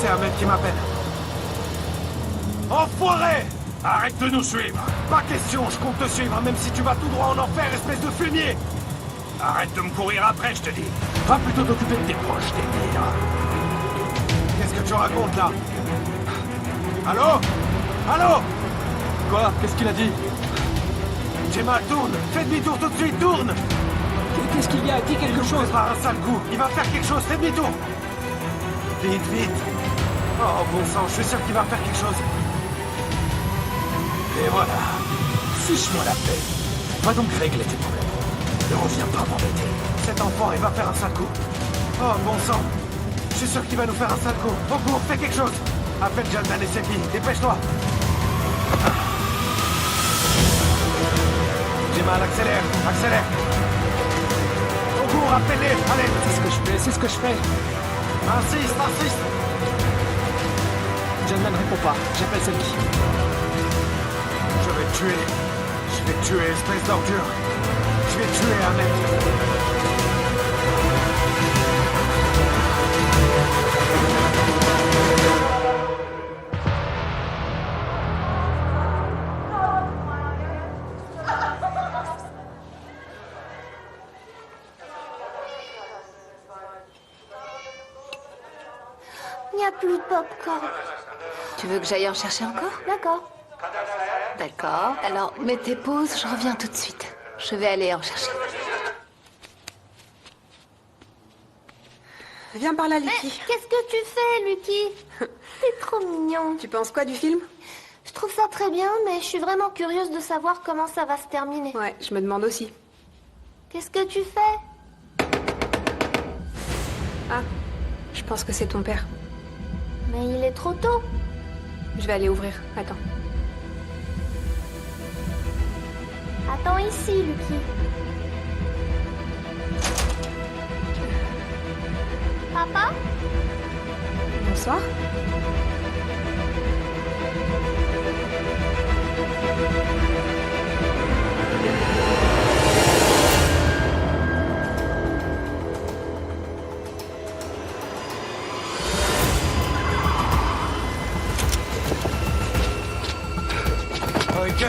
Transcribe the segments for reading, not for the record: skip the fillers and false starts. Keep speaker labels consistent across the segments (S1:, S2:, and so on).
S1: C'est Ahmed qui m'appelle. Enfoiré!
S2: Arrête de nous suivre!
S1: Pas question, je compte te suivre, même si tu vas tout droit en enfer, espèce de fumier!
S2: Arrête de me courir après, je te dis! Va plutôt t'occuper de tes proches, tes délires!
S1: Qu'est-ce que tu racontes, là? Allô? Allô?
S3: Quoi? Qu'est-ce qu'il a dit?
S1: Gemma, tourne! Fais demi-tour tout de suite, tourne!
S3: Qu'est-ce qu'il y a? Dis quelque chose!
S1: Prépare un sale coup, il va faire quelque chose, fais demi-tour! Vite, vite! Oh, bon sang, je suis sûr qu'il va faire quelque chose.
S2: Et voilà. Fiche-moi la paix. Va donc régler tes problèmes. Ne reviens pas m'embêter.
S1: Cet enfant, il va faire un sale coup. Oh, bon sang! Je suis sûr qu'il va nous faire un sale coup. Au cours, fais quelque chose! Appelle Jordan et Selby, dépêche-toi! Gemma, accélère, accélère! Au cours, appelle-les, allez!
S3: C'est ce que je fais, c'est ce que je fais!
S1: Insiste, insiste!
S3: John ne répond pas, j'appelle Selby.
S1: Je vais te tuer. Je vais te tuer, espèce d'ordure. Je vais te tuer, Ahmed.
S4: Il n'y a plus de pop-corn.
S5: Tu veux que j'aille en chercher encore?
S4: D'accord.
S5: D'accord. Alors, mets tes pauses, je reviens tout de suite. Je vais aller en chercher.
S6: Viens par là,
S4: Mais
S6: Lucky.
S4: qu'est-ce que tu fais, Lucky? T'es trop mignon.
S6: Tu penses quoi du film?
S4: Je trouve ça très bien, mais je suis vraiment curieuse de savoir comment ça va se terminer.
S6: Ouais, je me demande aussi.
S4: Qu'est-ce que tu fais?
S6: Ah, je pense que c'est ton père.
S4: Mais il est trop tôt.
S6: Je vais aller ouvrir. Attends.
S4: Attends ici, Lucky. Papa?
S6: Bonsoir.
S1: Ok.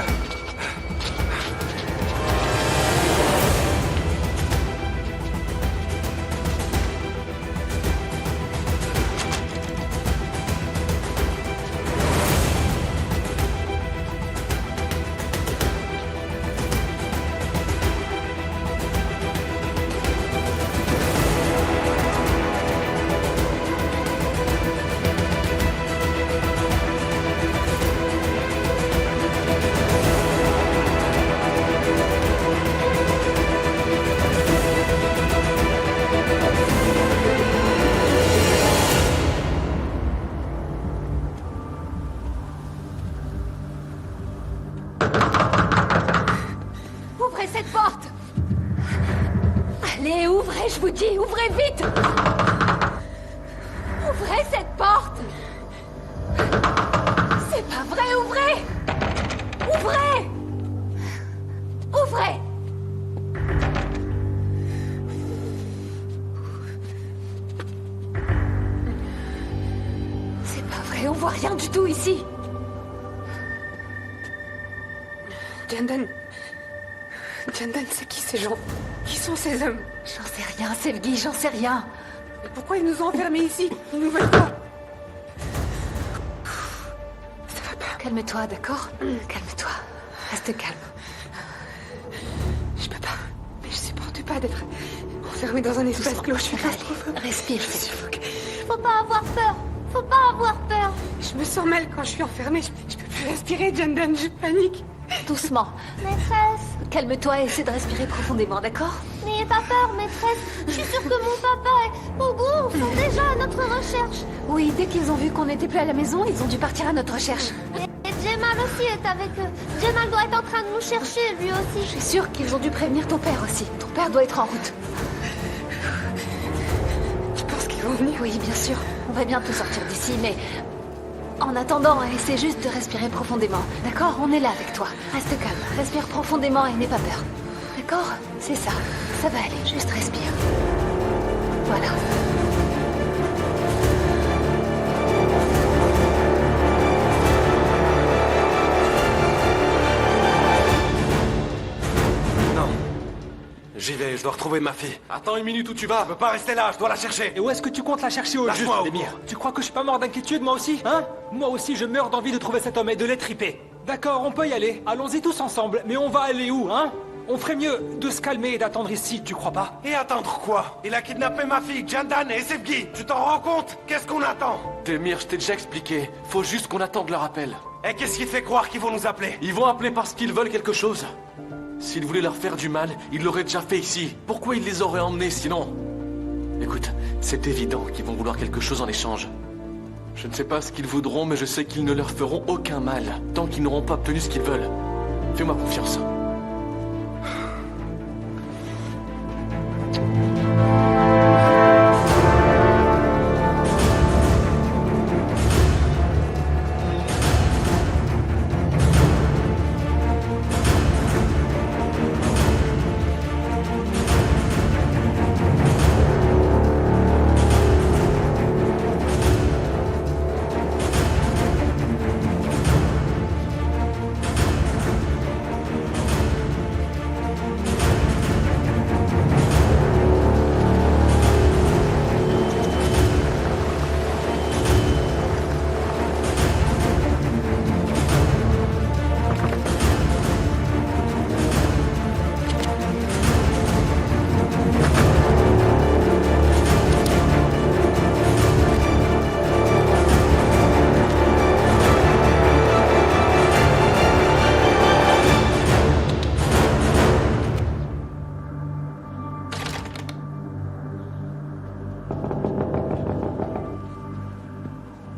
S5: Ouvrez cette porte! Allez, ouvrez, je vous dis, ouvrez vite! Ouvrez cette porte! C'est pas vrai, ouvrez! Ouvrez! Ouvrez! C'est pas vrai, on voit rien du tout ici!
S6: Jandan. Jandan, c'est qui ces gens? Qui sont ces hommes?
S5: J'en sais rien, Selgi, j'en sais rien.
S6: Mais pourquoi ils nous ont enfermés ici? Ils nous veulent pas. Ça va pas.
S5: Calme-toi, d'accord? Calme-toi. Reste calme.
S6: Je peux pas. Mais je supporte pas d'être enfermée dans un espace clos. Je suis claustrophobe.
S5: Respire.
S4: Faut pas avoir peur. Faut pas avoir peur.
S6: Je me sens mal quand je suis enfermée. Je peux plus respirer, Jandan. Je panique.
S5: Doucement.
S4: Maîtresse.
S5: Calme-toi et essaie de respirer profondément, d'accord?
S4: N'ayez pas peur, maîtresse. Je suis sûre que mon papa et Ogun sont déjà à notre recherche.
S5: Oui, dès qu'ils ont vu qu'on n'était plus à la maison, ils ont dû partir à notre recherche.
S4: Et Jemal aussi est avec eux. Jemal doit être en train de nous chercher, lui
S5: Je
S4: aussi.
S5: suis sûre qu'ils ont dû prévenir ton père aussi. Ton père doit être en route.
S6: Tu penses qu'ils vont venir?
S5: Oui, bien sûr. On va bientôt sortir d'ici, mais... En attendant, essaie juste de respirer profondément. D'accord? On est là avec toi. Reste calme. Respire profondément et n'aie pas peur. D'accord? C'est ça. Ça va aller. Juste respire. Voilà.
S1: je dois retrouver ma fille.
S2: Attends une minute où tu vas.
S1: Je peux pas rester là, je dois la chercher.
S3: Et où est-ce que tu comptes la chercher au juste,
S1: Lâche-moi,
S3: Demir?
S1: Hugo.
S3: Tu crois que je suis pas mort d'inquiétude, moi aussi, hein? Moi aussi, je meurs d'envie de trouver cet homme et de l'étriper. D'accord, on peut y aller. Allons-y tous ensemble. Mais on va aller où, hein? On ferait mieux de se calmer et d'attendre ici, tu crois pas?
S1: Et attendre quoi? Il a kidnappé ma fille, Jandan et Sevgi. Tu t'en rends compte? Qu'est-ce qu'on attend?
S2: Demir, je t'ai déjà expliqué. Faut juste qu'on attende leur appel.
S1: Et qu'est-ce qui te fait croire qu'ils vont nous appeler?
S2: Ils vont appeler parce qu'ils veulent quelque chose. S'ils voulaient leur faire du mal, ils l'auraient déjà fait ici. Pourquoi ils les auraient emmenés sinon? Écoute, c'est évident qu'ils vont vouloir quelque chose en échange. Je ne sais pas ce qu'ils voudront, mais je sais qu'ils ne leur feront aucun mal, tant qu'ils n'auront pas obtenu ce qu'ils veulent. Fais-moi confiance.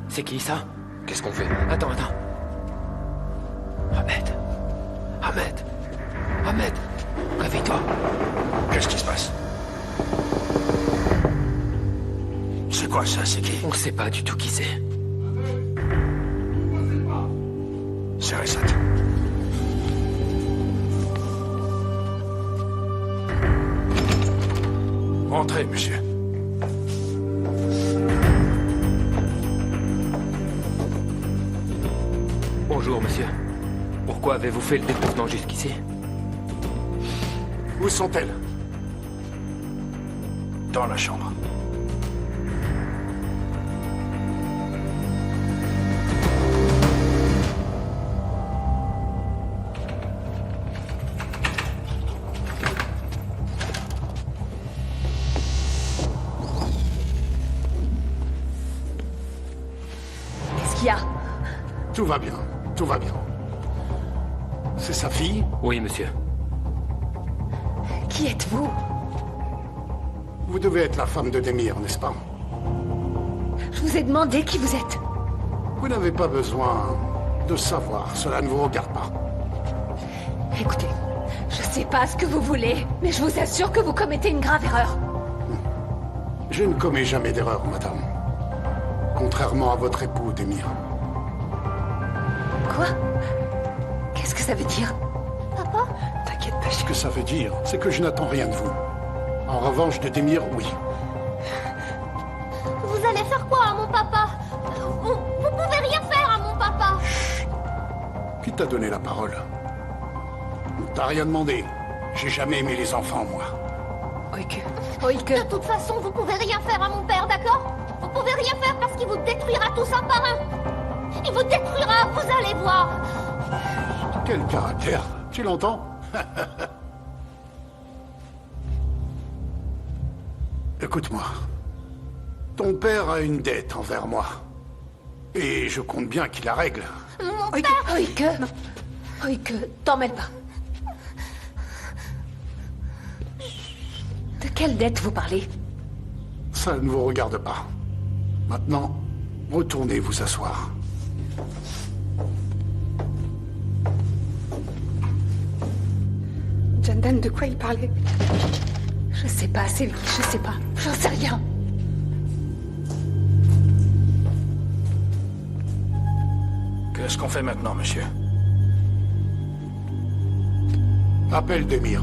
S7: C'est qui ça? Qu'est-ce qu'on fait? Attends. Ahmed, réveille-toi.
S8: Qu'est-ce qui se passe? C'est quoi ça? C'est qui?
S7: On sait pas du tout qui c'est.
S8: C'est Resat. Entrez, monsieur.
S7: Bonjour, monsieur. Pourquoi avez-vous fait le déplacement jusqu'ici?
S8: Où sont-elles? Dans la chambre.
S5: Qu'est-ce qu'il y a?
S8: Tout va bien. Tout va bien. C'est sa fille?
S7: Oui, monsieur.
S5: Qui êtes-vous?
S8: Vous devez être la femme de Demir, n'est-ce pas?
S5: Je vous ai demandé qui vous êtes.
S8: Vous n'avez pas besoin de savoir. Cela ne vous regarde pas.
S5: Écoutez, je sais pas ce que vous voulez, mais je vous assure que vous commettez une grave erreur.
S8: Je ne commets jamais d'erreur, madame. Contrairement à votre époux, Demir.
S5: Quoi? Qu'est-ce que ça veut dire?
S4: Papa?
S6: T'inquiète pas,
S8: Ce que ça veut dire, c'est que je n'attends rien de vous. En revanche, de Demir, oui.
S4: Vous allez faire quoi à mon papa? Vous pouvez rien faire à mon papa.
S8: Qui t'a donné la parole? On t'a rien demandé. J'ai jamais aimé les enfants, moi.
S5: Oike.
S4: De toute façon, vous pouvez rien faire à mon père, d'accord? Vous pouvez rien faire parce qu'il vous détruira tous un par un. Il vous détruira, vous allez voir.
S8: Quel caractère, tu l'entends? Écoute-moi. Ton père a une dette envers moi. Et je compte bien qu'il la règle.
S4: Mon père...
S5: Oike, t'en mêle pas. De quelle dette vous parlez?
S8: Ça ne vous regarde pas. Maintenant, retournez vous asseoir.
S6: Jandan, de quoi il parlait?
S5: Je sais pas, Sylvie, je sais pas. J'en sais rien.
S8: Qu'est-ce qu'on fait maintenant, monsieur? Appelle Demir.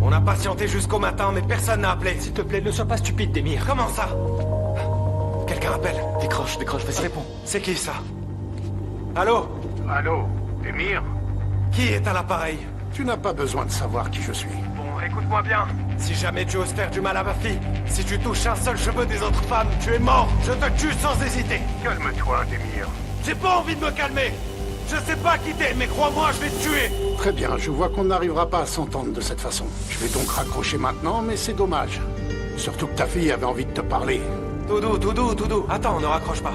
S1: On a patienté jusqu'au matin, mais personne n'a appelé.
S3: S'il te plaît, ne sois pas stupide, Demir.
S1: Comment ça? quelqu'un appelle.
S2: Décroche, vas-y.
S1: Réponds. C'est qui ça? Allô?
S8: Allô, Émir?
S1: Qui est à l'appareil?
S8: Tu n'as pas besoin de savoir qui je suis.
S1: Bon, écoute-moi bien. Si jamais tu oses faire du mal à ma fille, si tu touches un seul cheveu des autres femmes, tu es mort. Je te tue sans hésiter.
S8: Calme-toi, Émir.
S1: J'ai pas envie de me calmer. Je sais pas qui t'es, mais crois-moi, je vais te tuer.
S8: Très bien, je vois qu'on n'arrivera pas à s'entendre de cette façon. Je vais donc raccrocher maintenant, mais c'est dommage. Surtout que ta fille avait envie de te parler.
S1: Tout doux. Attends, ne raccroche pas.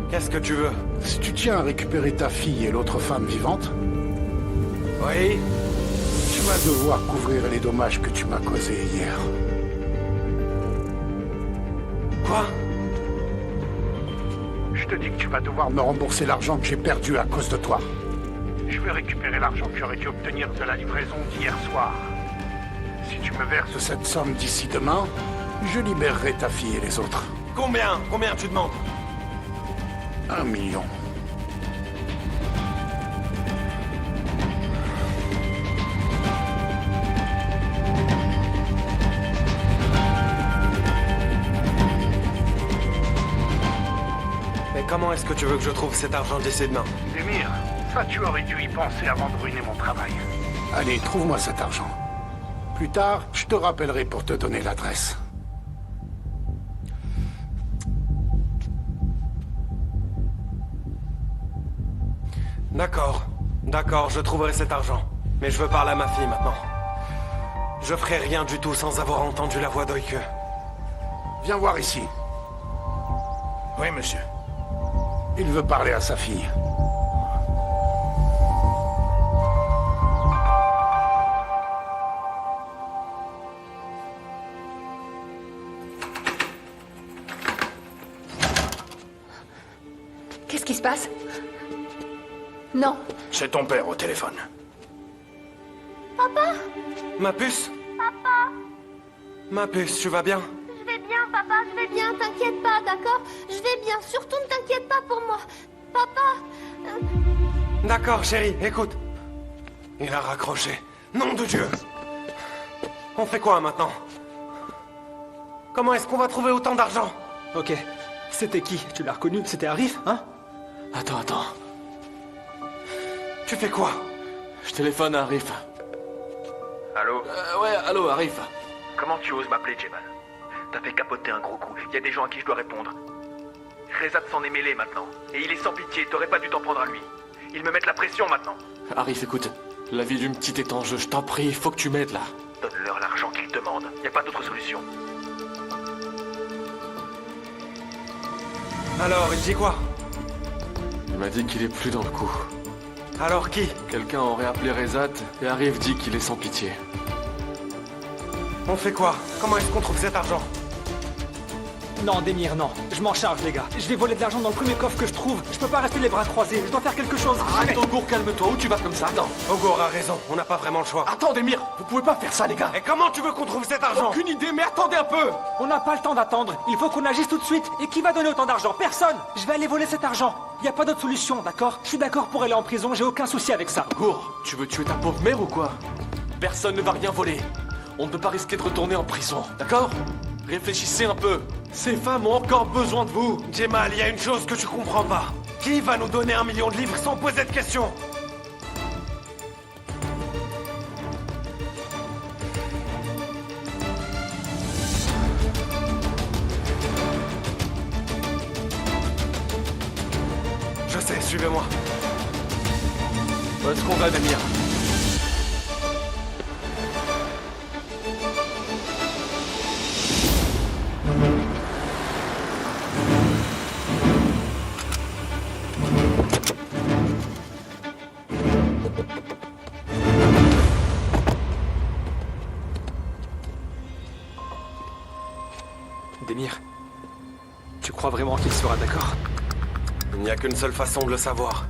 S1: Qu'est-ce que tu veux?
S8: Si tu tiens à récupérer ta fille et l'autre femme vivante,
S1: Oui?
S8: tu vas devoir couvrir les dommages que tu m'as causés hier.
S1: Quoi?
S8: Je te dis que tu vas devoir me rembourser l'argent que j'ai perdu à cause de toi. Je vais récupérer l'argent que j'aurais dû obtenir de la livraison d'hier soir. Si tu me verses cette somme d'ici demain, je libérerai ta fille et les autres.
S1: Combien tu demandes?
S8: 1 million.
S1: Mais comment est-ce que tu veux que je trouve cet argent d'ici demain?
S8: Émir, ça tu aurais dû y penser avant de ruiner mon travail. Allez, trouve-moi cet argent. Plus tard, je te rappellerai pour te donner l'adresse.
S1: D'accord, je trouverai cet argent. Mais je veux parler à ma fille maintenant. Je ferai rien du tout sans avoir entendu la voix d'Oike.
S8: Viens voir ici.
S1: Oui, monsieur.
S8: Il veut parler à sa fille.
S5: Qu'est-ce qui se passe? Non.
S8: C'est ton père au téléphone.
S1: Ma puce? Papa? Ma puce, tu vas bien?
S4: Je vais bien, papa, je vais bien. T'inquiète pas, d'accord? Je vais bien. Surtout ne t'inquiète pas pour moi. Papa,
S1: D'accord, chérie, écoute. Il a raccroché. Nom de Dieu! On fait quoi maintenant? Comment est-ce qu'on va trouver autant d'argent?
S3: Ok. C'était qui? Tu l'as reconnu? C'était Arif, hein?
S2: Attends.
S1: Tu fais quoi?
S2: Je téléphone à Arif.
S7: Allô?
S2: Ouais, allô, Arif.
S7: Comment tu oses m'appeler, Jemal? T'as fait capoter un gros coup. Il y a des gens à qui je dois répondre. Rezat s'en est mêlé maintenant. Et il est sans pitié, t'aurais pas dû t'en prendre à lui. Ils me mettent la pression maintenant.
S2: Arif, écoute. La vie d'une petite est en jeu, je t'en prie, il faut que tu m'aides là.
S7: Donne-leur l'argent qu'ils demandent. Y a pas d'autre solution.
S1: Alors, il dit quoi?
S2: Il m'a dit qu'il est plus dans le coup.
S1: Alors qui?
S2: Quelqu'un aurait appelé Rezat et Arif dit qu'il est sans pitié.
S1: On fait quoi? Comment est-ce qu'on trouve cet argent?
S3: Non, Demir, non. Je m'en charge, les gars. Je vais voler de l'argent dans le premier coffre que je trouve. Je peux pas rester les bras croisés. Je dois faire quelque chose.
S2: Arrête, Ogour, calme-toi. Où tu vas comme ça? Attends.
S1: Ogor a raison, on n'a pas vraiment le choix.
S2: Attends, Demir, vous pouvez pas faire ça, les gars.
S1: Et comment tu veux qu'on trouve cet argent?
S2: Aucune idée, mais attendez un peu.
S3: On n'a pas le temps d'attendre. Il faut qu'on agisse tout de suite. Et qui va donner autant d'argent? Personne. Je vais aller voler cet argent. Y a pas d'autre solution, d'accord? Je suis d'accord pour aller en prison. J'ai aucun souci avec ça.
S2: Ogour, tu veux tuer ta pauvre mère ou quoi? Personne ne va rien voler. On ne peut pas risquer de retourner en prison, d'accord? Réfléchissez un peu. Ces femmes ont encore besoin de vous.
S1: Jemal, il y a une chose que tu comprends pas. Qui va nous donner 1 million de livres sans poser de questions? Je sais, suivez-moi.
S2: Où est-ce qu'on va, Demir?
S3: Demir, tu crois vraiment qu'il sera d'accord?
S1: Il n'y a qu'une seule façon de le savoir.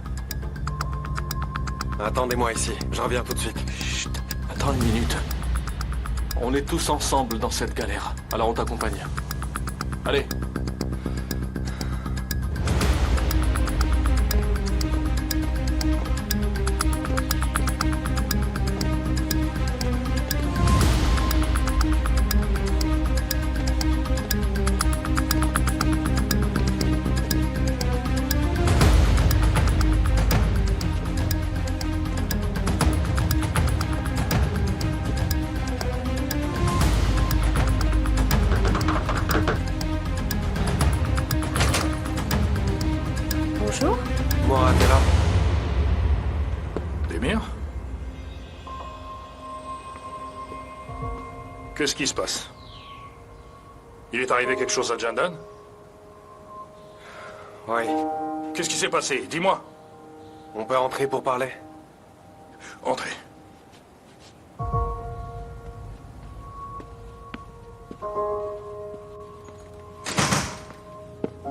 S1: Attendez-moi ici, je reviens tout de suite.
S2: Chut, attends une minute. On est tous ensemble dans cette galère, alors on t'accompagne. Allez.
S9: Morat est là.
S8: Demir? Qu'est-ce qui se passe? Il est arrivé quelque chose à Jandan?
S9: Oui.
S8: Qu'est-ce qui s'est passé? Dis-moi.
S9: On peut entrer pour parler?
S8: Entrez.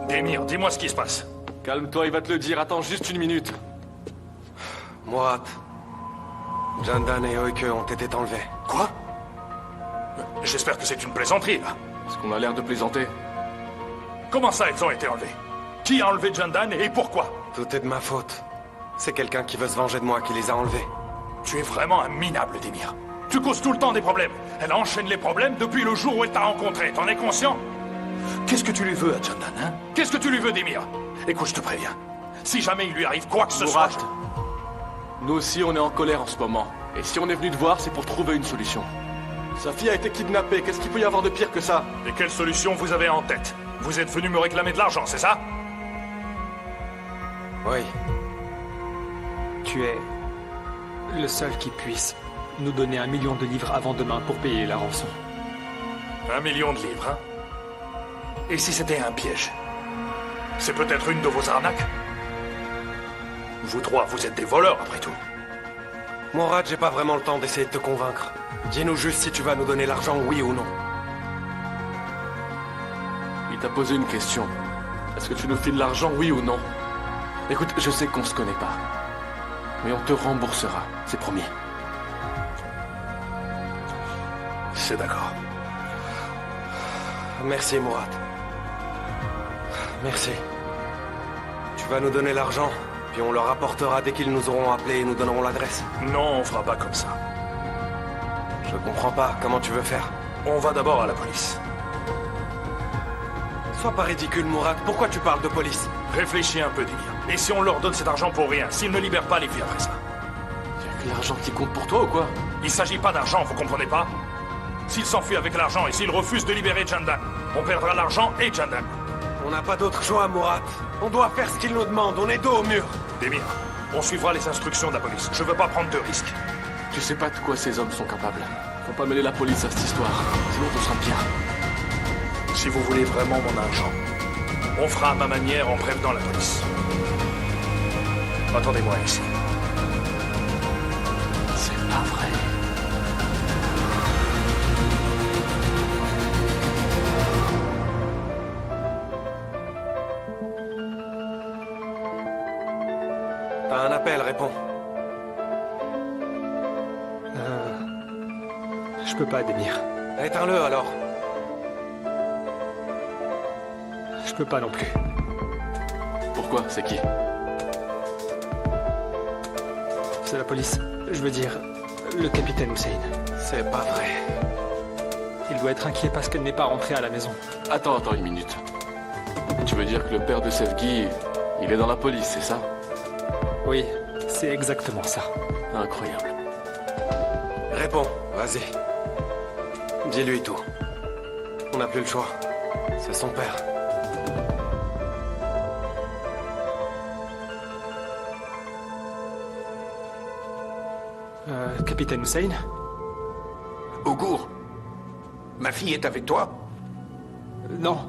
S8: Demir, dis-moi ce qui se passe.
S2: Calme-toi, il va te le dire. Attends juste une minute.
S9: Morat. Jandan et Oike ont été enlevés.
S8: Quoi? J'espère que c'est une plaisanterie, là.
S2: Est-ce qu'on a l'air de plaisanter?
S8: Comment ça, ils ont été enlevés? Qui a enlevé Jandan et pourquoi?
S9: Tout est de ma faute. C'est quelqu'un qui veut se venger de moi qui les a enlevés.
S8: Tu es vraiment un minable, Demir. Tu causes tout le temps des problèmes. Elle enchaîne les problèmes depuis le jour où elle t'a rencontré. T'en es conscient? Qu'est-ce que tu lui veux à Jandan, hein? Qu'est-ce que tu lui veux, Demir? Écoute, je te préviens. Si jamais il lui arrive quoi que ce
S2: Morat,
S8: soit...
S2: nous aussi on est en colère en ce moment. Et si on est venu te voir, c'est pour trouver une solution. Sa fille a été kidnappée, qu'est-ce qu'il peut y avoir de pire que ça?
S8: Et quelle solution vous avez en tête? Vous êtes venu me réclamer de l'argent, c'est ça?
S9: Oui.
S3: Tu es le seul qui puisse nous donner 1 million de livres avant demain pour payer la rançon.
S8: 1 million de livres, hein? Et si c'était un piège? C'est peut-être une de vos arnaques? Vous trois, vous êtes des voleurs, après tout.
S9: Morat, j'ai pas vraiment le temps d'essayer de te convaincre. Dis-nous juste si tu vas nous donner l'argent, oui ou non.
S2: Il t'a posé une question. Est-ce que tu nous files l'argent, oui ou non? Écoute, je sais qu'on se connaît pas. Mais on te remboursera, c'est promis.
S8: C'est d'accord.
S9: Merci, Morat. Merci. Tu vas nous donner l'argent, puis on leur apportera dès qu'ils nous auront appelés et nous donneront l'adresse.
S8: Non, on fera pas comme ça.
S9: Je comprends pas, comment tu veux faire?
S8: On va d'abord à la police.
S9: Sois pas ridicule, Morat, pourquoi tu parles de police?
S8: Réfléchis un peu, Demir. Et si on leur donne cet argent pour rien, s'ils ne libèrent pas les filles après ça?
S2: Y'a que l'argent qui compte pour toi ou quoi?
S8: Il s'agit pas d'argent, vous comprenez pas? S'ils s'enfuient avec l'argent et s'ils refusent de libérer Jandan, on perdra l'argent et Jandan.
S9: On n'a pas d'autre choix, Morat. On doit faire ce qu'ils nous demandent, on est dos au mur.
S8: Demir, on suivra les instructions de la police. Je veux pas prendre de risques.
S2: Tu sais pas de quoi ces hommes sont capables. Faut pas mêler la police à cette histoire, sinon on sera pire.
S8: Si vous voulez vraiment mon argent, on fera à ma manière en prévenant la police. Attendez-moi ici.
S2: C'est pas vrai.
S9: T'as un appel, réponds.
S3: Je peux pas, Demir.
S9: Éteins-le alors.
S3: Je peux pas non plus.
S2: Pourquoi? C'est qui?
S3: C'est la police. Je veux dire, le capitaine Hussein.
S9: C'est pas vrai.
S3: Il doit être inquiet parce qu'elle n'est pas rentrée à la maison.
S2: Attends une minute. Tu veux dire que le père de Sevgi, il est dans la police, c'est ça?
S3: Oui, c'est exactement ça.
S2: Incroyable.
S9: Réponds, vas-y. Dis-lui tout. On n'a plus le choix. C'est son père.
S3: Capitaine Hussein?
S10: Ougour, ma fille est avec toi?
S3: Non,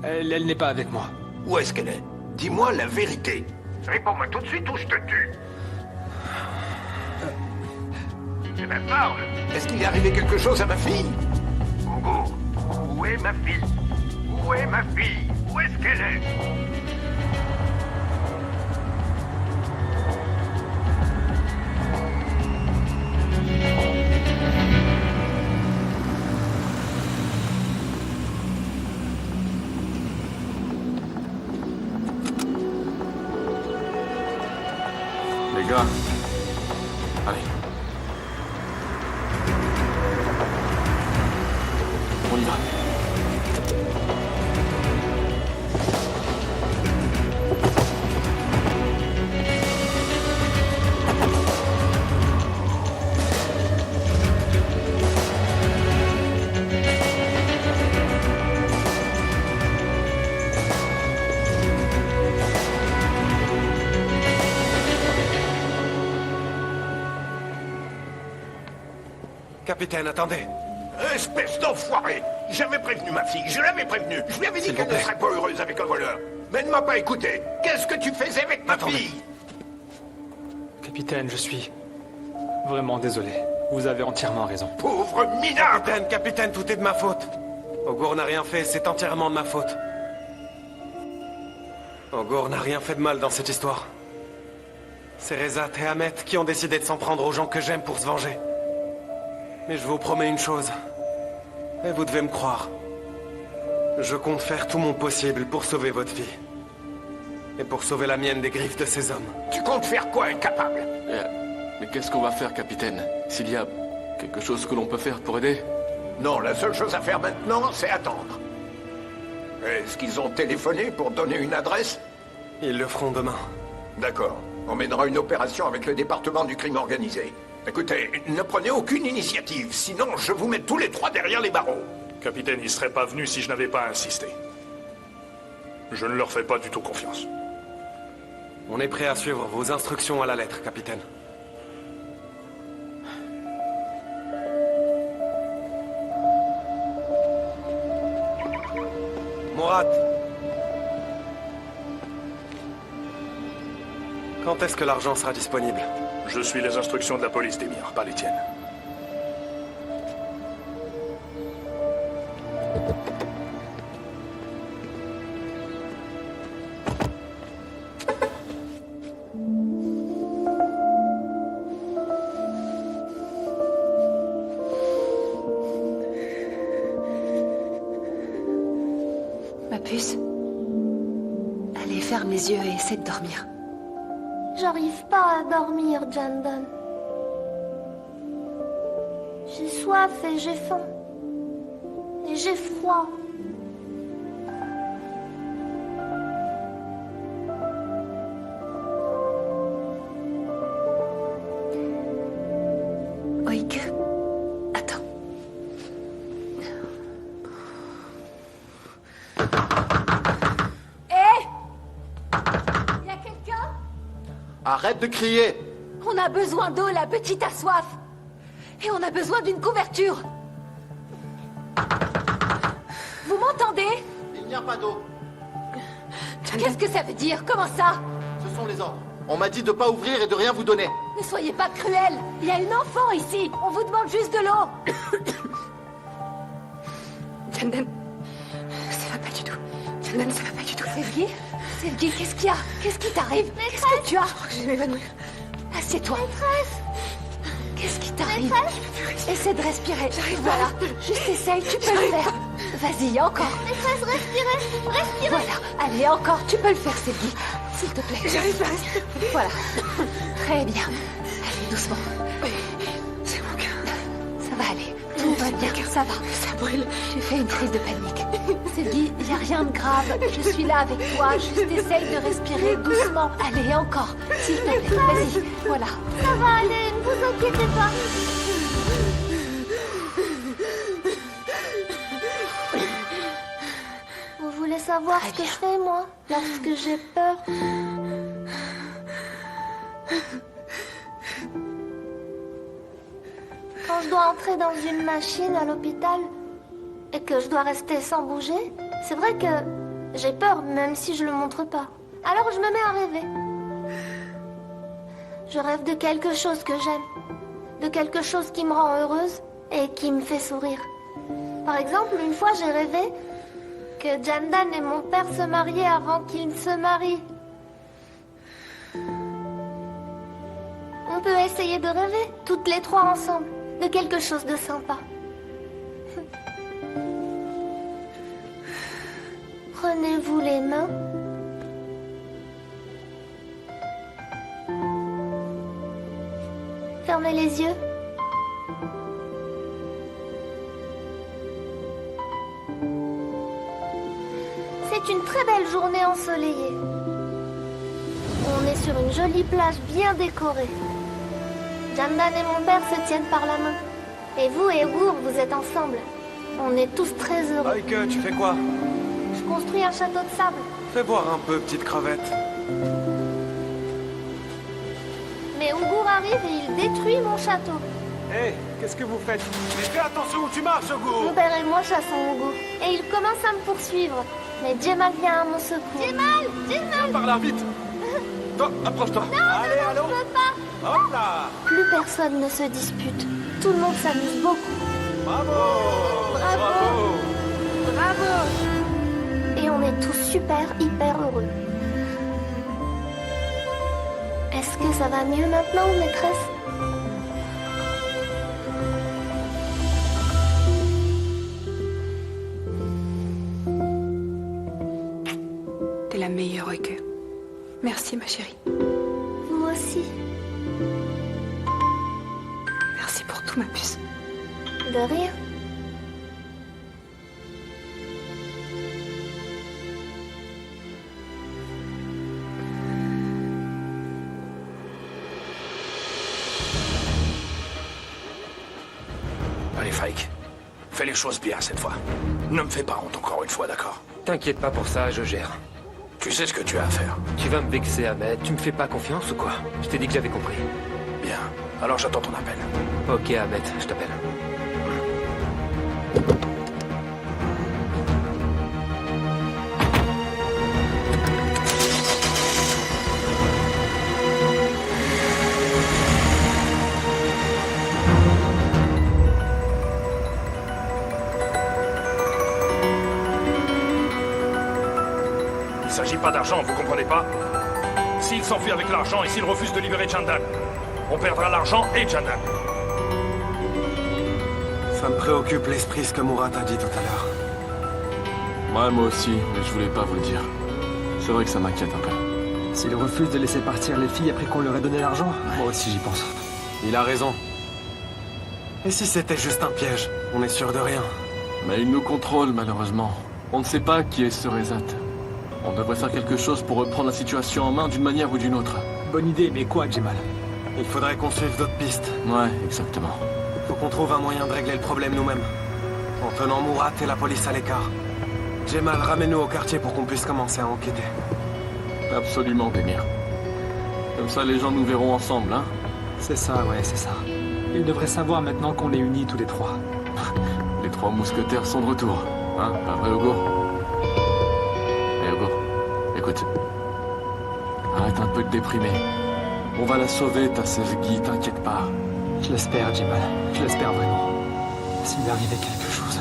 S3: elle n'est pas avec moi.
S10: Où est-ce qu'elle est? Dis-moi la vérité.
S1: Réponds-moi tout de suite ou je te tue. Eh ben parle.
S10: Est-ce qu'il est arrivé quelque chose à ma fille?
S1: Ougour, où est ma fille? Où est ma fille? Où est-ce qu'elle est?
S2: Les gars. Allez. On y va.
S9: Capitaine, attendez.
S10: Espèce d'enfoiré! J'avais prévenu ma fille, je l'avais prévenue. Je lui avais dit
S9: S'il
S10: qu'elle
S9: vous
S10: ne
S9: plaît.
S10: serait pas heureuse avec un voleur. Mais elle ne m'a pas écouté. Qu'est-ce que tu faisais avec ma
S9: Attendez.
S10: fille?
S3: Capitaine, je suis vraiment désolé. Vous avez entièrement raison.
S10: Pauvre minable!
S9: Capitaine, tout est de ma faute. Ogur n'a rien fait, c'est entièrement de ma faute. Ogur n'a rien fait de mal dans cette histoire. C'est Rezat et Ahmet qui ont décidé de s'en prendre aux gens que j'aime pour se venger. Mais je vous promets une chose. Et vous devez me croire. Je compte faire tout mon possible pour sauver votre fille. Et pour sauver la mienne des griffes de ces hommes.
S10: Tu comptes faire quoi, incapable?
S2: Mais qu'est-ce qu'on va faire, capitaine? S'il y a quelque chose que l'on peut faire pour aider?
S10: Non, la seule chose à faire maintenant, c'est attendre. Est-ce qu'ils ont téléphoné pour donner une adresse?
S9: Ils le feront demain.
S10: D'accord. On mènera une opération avec le département du crime organisé. Écoutez, ne prenez aucune initiative, sinon je vous mets tous les trois derrière les barreaux.
S11: Capitaine, ils seraient pas venus si je n'avais pas insisté. Je ne leur fais pas du tout confiance.
S9: On est prêt à suivre vos instructions à la lettre, capitaine. Mourad. Quand est-ce que l'argent sera disponible?
S11: Je suis les instructions de la police d'Emir, pas les tiennes.
S5: Ma puce. Allez, ferme les yeux et essaie de dormir.
S4: J'arrive pas à dormir, Jandan. J'ai soif et j'ai faim. Et j'ai froid.
S5: Oik. Attends. Hé! Y a quelqu'un?
S2: Arrête de crier!
S5: On a besoin d'eau, la petite a soif. Et on a besoin d'une couverture. Vous m'entendez?
S12: Il n'y a pas d'eau.
S5: Qu'est-ce que ça veut dire? Comment ça?
S12: Ce sont les ordres. On m'a dit de pas ouvrir et de rien vous donner.
S5: Ne soyez pas cruel. Il y a une enfant ici. On vous demande juste de l'eau.
S6: Jandan, ça va pas du tout. Jandan, ça va pas du tout.
S5: Sevgi? Sevgi, qu'est-ce qu'il y a? Qu'est-ce qui t'arrive? Qu'est-ce que tu as?
S6: Je vais m'évanouir.
S5: Assieds-toi. Qu'est-ce qui t'arrive? Essaie de respirer. Voilà. Juste essaye, tu peux le faire. Vas-y, encore.
S4: Maîtresse, respirez. Respirez.
S5: Voilà. Allez, encore, tu peux le faire, Sevgi. S'il te plaît.
S6: J'arrive pas à respirer.
S5: Voilà. Très bien. Allez, doucement.
S6: C'est mon cœur.
S5: Ça va aller. Tout va bien, ça va.
S6: Ça brûle.
S5: Tu fais une crise de panique. Sevgi, il n'y a rien de grave. Je suis là avec toi. Juste essaye de respirer doucement. Allez, encore. S'il te plaît, vas-y. Voilà.
S4: Ça va aller, ne vous inquiétez pas. Vous voulez savoir ce que je fais, moi, lorsque j'ai peur? Quand je dois entrer dans une machine à l'hôpital et que je dois rester sans bouger, c'est vrai que j'ai peur, même si je le montre pas. Alors je me mets à rêver. Je rêve de quelque chose que j'aime, de quelque chose qui me rend heureuse et qui me fait sourire. Par exemple, une fois j'ai rêvé que Jandan et mon père se mariaient avant qu'ils ne se marient. On peut essayer de rêver, toutes les trois ensemble, de quelque chose de sympa. Prenez-vous les mains. Fermez les yeux. C'est une très belle journée ensoleillée. On est sur une jolie plage bien décorée. Jandan et mon père se tiennent par la main. Et vous et Ogur, vous êtes ensemble. On est tous très heureux.
S9: Oik, tu fais quoi?
S4: Je construis un château de sable.
S9: Fais voir un peu, petite crevette.
S4: Mais Ogur arrive et il détruit mon château.
S3: Hé, qu'est-ce que vous faites?
S1: Mais fais attention où tu marches, Ogo.
S4: Mon père et moi chassons Ogo. Et il commence à me poursuivre. Mais Jemal vient à mon secours. Jemal!
S1: Par là, vite. Toi, approche-toi. Allez, allô.
S4: Je peux pas.
S1: Hop là.
S4: Plus personne ne se dispute. Tout le monde s'amuse beaucoup.
S1: Bravo.
S4: Bravo. Bravo. Et on est tous super, hyper heureux. Est-ce que ça va mieux maintenant, maîtresse?
S6: T'es la meilleure, Oike. Merci, ma chérie.
S4: Vous aussi.
S6: Merci pour tout, ma puce.
S4: De rien.
S10: Allez, Fike. Fais les choses bien cette fois. Ne me fais pas honte encore une fois, d'accord?
S13: T'inquiète pas pour ça, je gère.
S10: Tu sais ce que tu as à faire.
S13: Tu vas me vexer, Ahmed. Tu me fais pas confiance ou quoi? Je t'ai dit que j'avais compris.
S10: Bien. Alors j'attends ton appel.
S13: Ok, Ahmed, je t'appelle.
S11: Il s'agit pas d'argent, vous comprenez pas? S'il s'enfuit avec l'argent et s'il refuse de libérer Jandan, on perdra l'argent et Jandan.
S3: Ça me préoccupe l'esprit ce que Murat a dit tout à l'heure.
S2: Ouais, moi aussi, mais je voulais pas vous le dire. C'est vrai que ça m'inquiète un peu.
S3: S'il refuse de laisser partir les filles après qu'on leur ait donné l'argent, moi aussi j'y pense. Il a raison. Et si c'était juste un piège? On est sûr de rien.
S2: Mais il nous contrôle, malheureusement. On ne sait pas qui est ce Rezat. On devrait faire quelque chose pour reprendre la situation en main d'une manière ou d'une autre.
S3: Bonne idée, mais quoi, Jemal? Il faudrait qu'on suive d'autres pistes.
S2: Ouais, exactement.
S3: Faut qu'on trouve un moyen de régler le problème nous-mêmes. En tenant Murat et la police à l'écart. Jemal, ramène-nous au quartier pour qu'on puisse commencer à enquêter.
S2: Absolument, Demir. Comme ça, les gens nous verront ensemble, hein?
S3: C'est ça, ouais, c'est ça. Ils devraient savoir maintenant qu'on est unis tous les trois.
S2: Les trois mousquetaires sont de retour. Hein? Pas vrai, Hugo? Hugo, écoute. Arrête un peu de déprimer. On va la sauver, ta Sevgi, t'inquiète pas.
S3: Je l'espère, Jemal. Je l'espère vraiment. S'il arrivait quelque chose.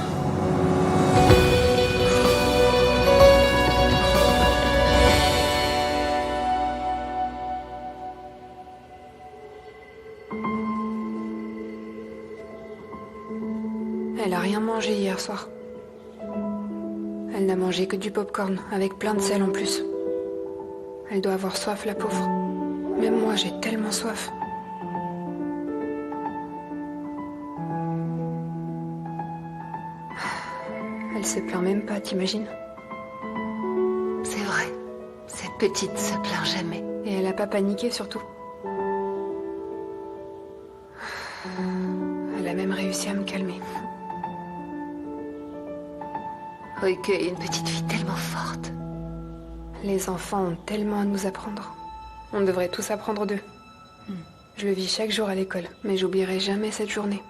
S6: Elle a rien mangé hier soir. Elle n'a mangé que du popcorn, avec plein de sel en plus. Elle doit avoir soif, la pauvre. Même moi, j'ai tellement soif. Elle se plaint même pas, t'imagines?
S5: C'est vrai. Cette petite se plaint jamais.
S6: Et elle a pas paniqué, surtout. Elle a même réussi à me calmer.
S5: Oike est une petite fille tellement forte.
S6: Les enfants ont tellement à nous apprendre. On devrait tous apprendre d'eux. Je le vis chaque jour à l'école, mais j'oublierai jamais cette journée.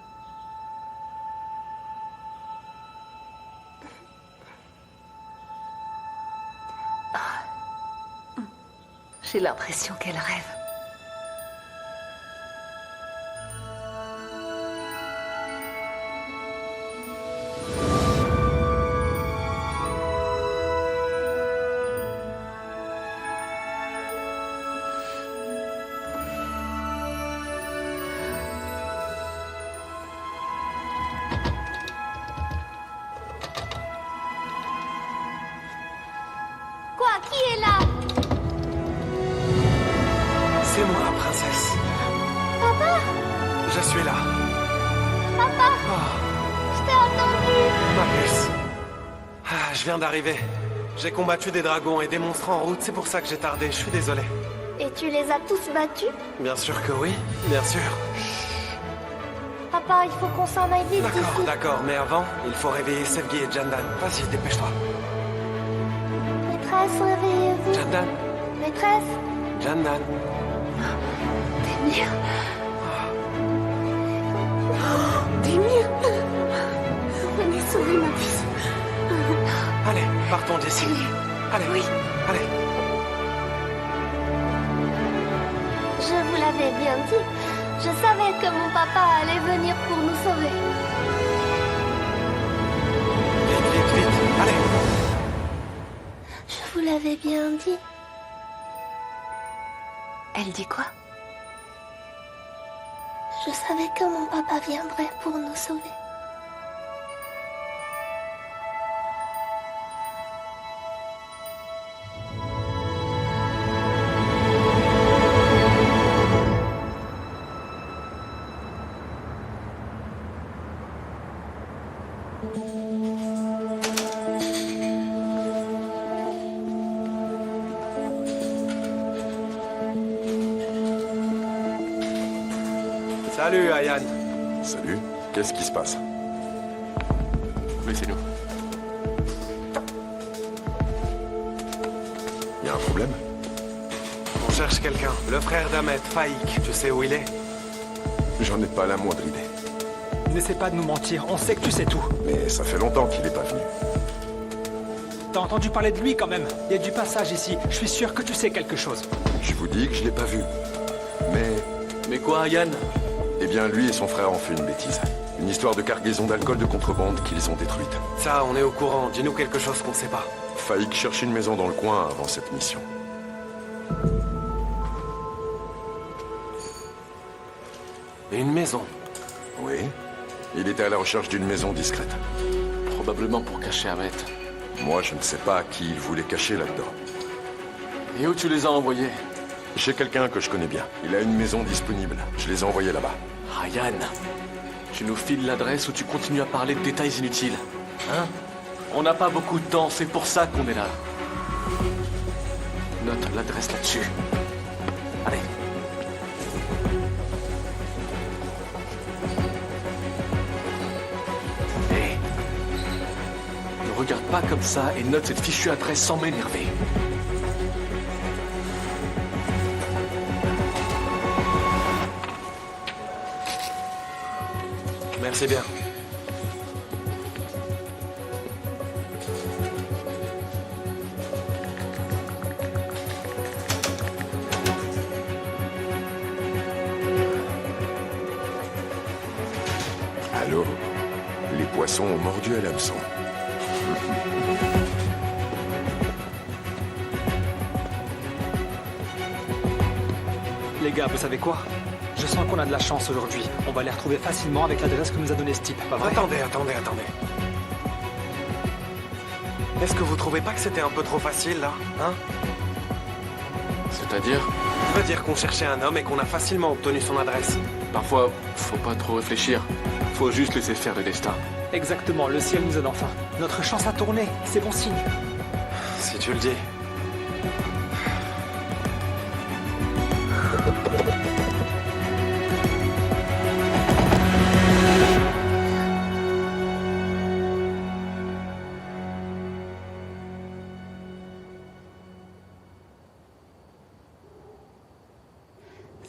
S5: J'ai l'impression qu'elle rêve.
S4: Quoi? Qui est là?
S3: C'est moi, princesse.
S4: Papa?
S3: Je suis là.
S4: Papa?
S3: Oh,
S4: Je t'ai entendu.
S3: ma puce. Ah, je viens d'arriver. J'ai combattu des dragons et des monstres en route, c'est pour ça que j'ai tardé, je suis désolé.
S4: Et tu les as tous battus?
S3: Bien sûr que oui, bien sûr.
S4: Papa, il faut qu'on s'en aille vite
S3: D'accord,
S4: d'ici.
S3: d'accord, mais avant, il faut réveiller Sevgi et Jandan. Vas-y, dépêche-toi.
S4: Maîtresse, réveillez-vous.
S3: Jandan,
S4: Maîtresse?
S3: Jandan.
S5: Demir.
S6: Demir, on est sauvés, ma puce.
S9: Allez, partons d'ici. Allez,
S6: Oui.
S9: allez.
S4: Je vous l'avais bien dit. Je savais que mon papa allait venir pour nous sauver.
S9: Vite, vite, vite. Allez.
S4: Je vous l'avais bien dit.
S5: Elle dit quoi?
S4: Je savais que mon papa viendrait pour nous sauver.
S9: Salut, Ayan.
S14: Salut, qu'est-ce qui se passe?
S2: Laissez-nous.
S14: Y a un problème?
S9: On cherche quelqu'un. Le frère d'Ahmed, Faïk. Tu sais où il est?
S14: J'en ai pas la moindre idée.
S3: N'essaie pas de nous mentir, on sait que tu sais tout.
S14: Mais ça fait longtemps qu'il est pas venu.
S3: T'as entendu parler de lui quand même. Il y a du passage ici, je suis sûr que tu sais quelque chose.
S14: Je vous dis que je l'ai pas vu.
S2: Mais quoi, Yann?
S14: Eh bien, lui et son frère ont fait une bêtise. Une histoire de cargaison d'alcool de contrebande qu'ils ont détruite.
S9: Ça, on est au courant. Dis-nous quelque chose qu'on sait pas.
S14: Faïk cherchait une maison dans le coin avant cette mission.
S9: Une maison?
S14: Oui. Il était à la recherche d'une maison discrète.
S2: Probablement pour cacher Ahmed.
S14: Moi, je ne sais pas qui il voulait cacher là-dedans.
S2: Et où tu les as envoyés?
S14: Chez quelqu'un que je connais bien. Il a une maison disponible. Je les ai envoyés là-bas.
S2: Ah, Yann, tu nous files l'adresse ou tu continues à parler de détails inutiles? Hein? On n'a pas beaucoup de temps, c'est pour ça qu'on est là. Note l'adresse là-dessus. Allez. Hé. Ne regarde pas comme ça et note cette fichue adresse sans m'énerver.
S9: Merci bien.
S14: Allô? Les poissons ont mordu à l'hameçon.
S3: Les gars, vous savez quoi? Je sens qu'on a de la chance aujourd'hui. On va les retrouver facilement avec l'adresse que nous a donnée ce type, pas vrai?
S9: Attendez. Est-ce que vous trouvez pas que c'était un peu trop facile, là? Hein?
S2: C'est-à-dire?
S9: Ça veut dire qu'on cherchait un homme et qu'on a facilement obtenu son adresse.
S2: Parfois, faut pas trop réfléchir. Faut juste laisser faire le destin.
S3: Exactement, le ciel nous aide enfin. Notre chance a tourné, c'est bon signe.
S9: Si tu le dis.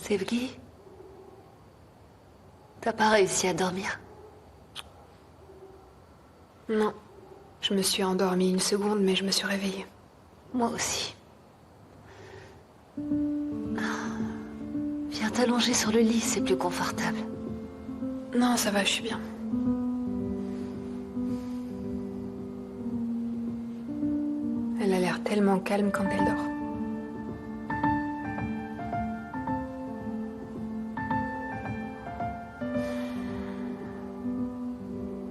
S5: Sevgi? T'as pas réussi à dormir?
S6: Non. Je me suis endormie une seconde, mais je me suis réveillée.
S5: Moi aussi. Viens t'allonger sur le lit, c'est plus confortable.
S6: Non, ça va, je suis bien. Elle a l'air tellement calme quand elle dort.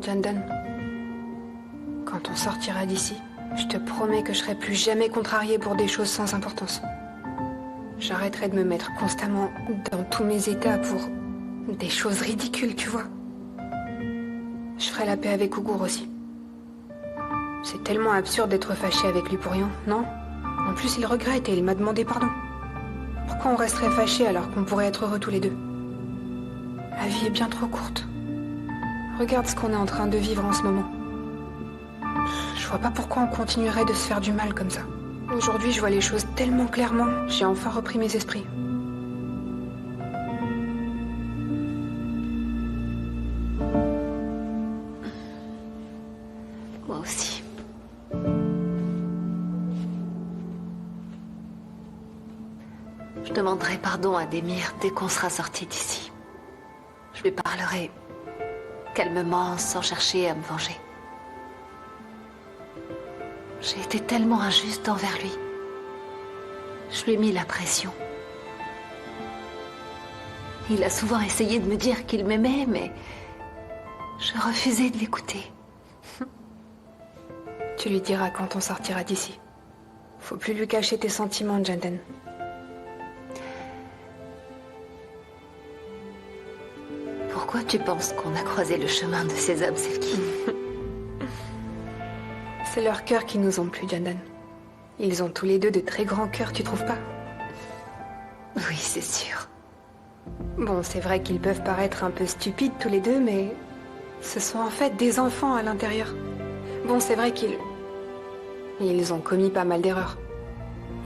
S6: Jandan, quand on sortira d'ici, je te promets que je serai plus jamais contrariée pour des choses sans importance. J'arrêterai de me mettre constamment dans tous mes états pour des choses ridicules, tu vois. Je ferai la paix avec Ougour aussi. C'est tellement absurde d'être fâché avec lui pour rien, non? En plus, il regrette et il m'a demandé pardon. Pourquoi on resterait fâché alors qu'on pourrait être heureux tous les deux? La vie est bien trop courte. Regarde ce qu'on est en train de vivre en ce moment. Je vois pas pourquoi on continuerait de se faire du mal comme ça. Aujourd'hui, je vois les choses tellement clairement. J'ai enfin repris mes esprits. « 」 « 」 « 」 « 」 « 」 « 」 « 」 « 」 « 」 « 」 « 」 « 」 « 」 « 」 « 」 « 」 « 」 « 」 « 」 « 」 « 」 « 」 « 」 « 」 « 」 « 」 « 」 « 」 «
S5: Je demanderai pardon à Démir dès qu'on sera sorti d'ici. Je lui parlerai calmement, sans chercher à me venger. J'ai été tellement injuste envers lui. Je lui ai mis la pression. Il a souvent essayé de me dire qu'il m'aimait, mais je refusais de l'écouter.
S6: Tu lui diras quand on sortira d'ici. Faut plus lui cacher tes sentiments, Jandan.
S5: Pourquoi tu penses qu'on a croisé le chemin de ces hommes, Sevgi?
S6: C'est leurs cœurs qui nous ont plu, Jandan. Ils ont tous les deux de très grands cœurs, tu trouves pas?
S5: Oui, c'est sûr.
S6: Bon, c'est vrai qu'ils peuvent paraître un peu stupides tous les deux, mais ce sont en fait des enfants à l'intérieur. Bon, c'est vrai ils ont commis pas mal d'erreurs.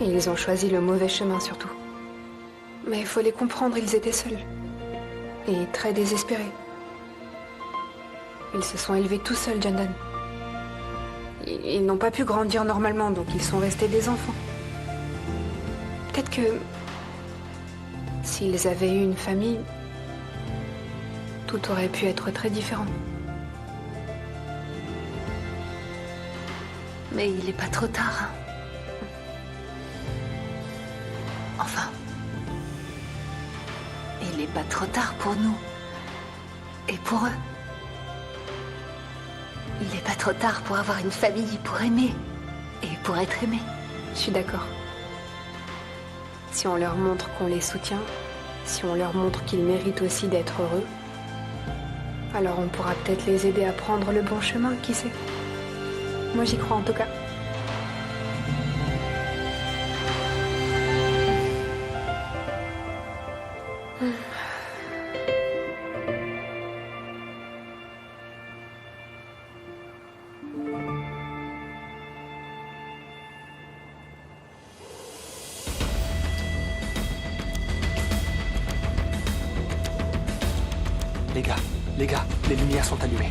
S6: Et ils ont choisi le mauvais chemin surtout. Mais il faut les comprendre, ils étaient seuls. Et très désespérés. Ils se sont élevés tout seuls, Jandan. Ils n'ont pas pu grandir normalement, donc ils sont restés des enfants. Peut-être que s'ils avaient eu une famille, tout aurait pu être très différent.
S5: Mais il n'est pas trop tard. Hein. Enfin, il n'est pas trop tard pour nous. Et pour eux. Il n'est pas trop tard pour avoir une famille, pour aimer. Et pour être aimé.
S6: Je suis d'accord. Si on leur montre qu'on les soutient, si on leur montre qu'ils méritent aussi d'être heureux, alors on pourra peut-être les aider à prendre le bon chemin, qui sait. Moi j'y crois en tout cas.
S3: Les gars, les lumières sont allumées.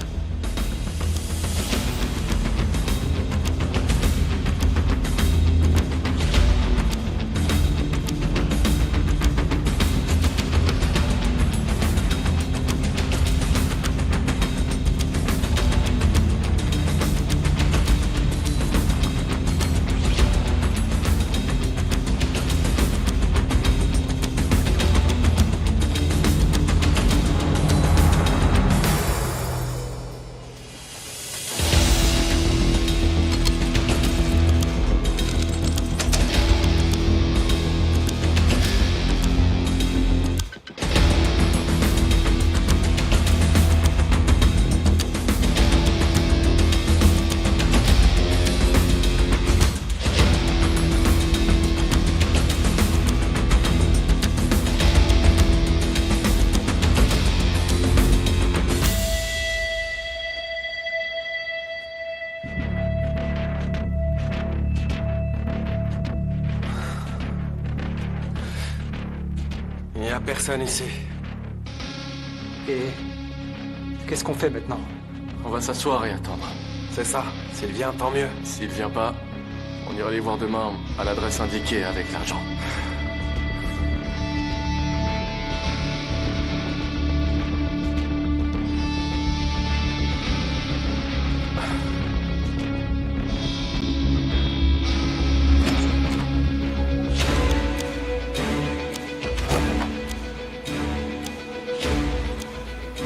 S9: Il n'y a personne ici.
S3: Et qu'est-ce qu'on fait maintenant?
S2: On va s'asseoir et attendre.
S9: C'est ça. S'il vient, tant mieux.
S2: S'il vient pas, on ira les voir demain à l'adresse indiquée avec l'argent.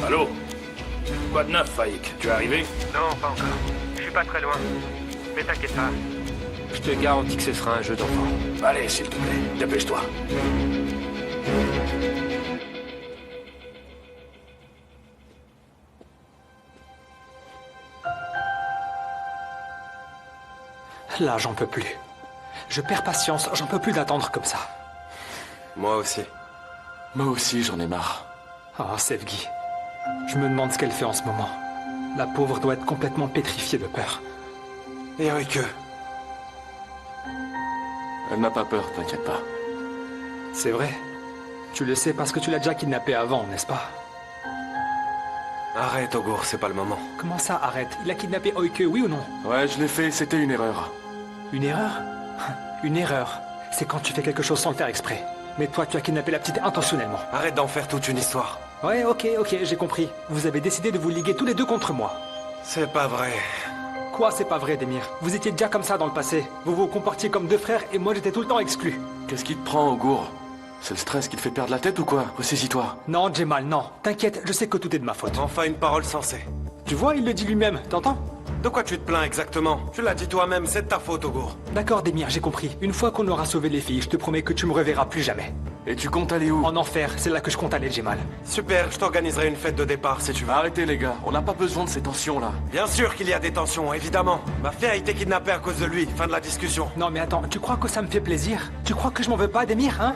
S11: Allô? Quoi de neuf, Faïk? Tu es arrivé?
S7: Non, pas encore. Je suis pas très loin. Mais t'inquiète pas.
S13: Je te garantis que ce sera un jeu d'enfant.
S11: Allez, s'il te plaît, dépêche-toi.
S3: Là, j'en peux plus. Je perds patience, j'en peux plus d'attendre comme ça.
S9: Moi aussi.
S2: Moi aussi, j'en ai marre.
S3: Ah, Sevgi. Je me demande ce qu'elle fait en ce moment. La pauvre doit être complètement pétrifiée de peur.
S9: Et avec eux.
S2: Elle n'a pas peur, t'inquiète pas.
S3: C'est vrai. Tu le sais parce que tu l'as déjà kidnappé avant, n'est-ce pas?
S9: Arrête, Ogur, c'est pas le moment.
S3: Comment ça, arrête? Il a kidnappé Oike, oui ou non?
S2: Ouais, je l'ai fait, c'était une erreur.
S3: Une erreur? Une erreur, c'est quand tu fais quelque chose sans le faire exprès. Mais toi, tu as kidnappé la petite intentionnellement.
S9: Arrête d'en faire toute une histoire.
S3: Ouais, ok, j'ai compris. Vous avez décidé de vous liguer tous les deux contre moi.
S9: C'est pas vrai.
S3: Quoi, c'est pas vrai, Demir? Vous étiez déjà comme ça dans le passé. Vous vous comportiez comme deux frères et moi j'étais tout le temps exclu.
S2: Qu'est-ce qui te prend, Augour? C'est le stress qui te fait perdre la tête ou quoi? Ressaisis-toi.
S3: Non, Jemal, non. T'inquiète, je sais que tout est de ma faute.
S9: Enfin une parole sensée.
S3: Tu vois, il le dit lui-même, t'entends?
S9: De quoi tu te plains exactement? Tu l'as dit toi-même, c'est de ta faute, Augour.
S3: D'accord, Demir, j'ai compris. Une fois qu'on aura sauvé les filles, je te promets que tu me reverras plus jamais.
S2: Et tu comptes aller où?
S3: En enfer, c'est là que je compte aller, Jemal.
S9: Super, je t'organiserai une fête de départ si tu veux.
S2: Arrêtez les gars, on n'a pas besoin de ces tensions-là.
S9: Bien sûr qu'il y a des tensions, évidemment. Ma fille a été kidnappée à cause de lui, fin de la discussion.
S3: Non mais attends, tu crois que ça me fait plaisir? Tu crois que je m'en veux pas, Demir, hein?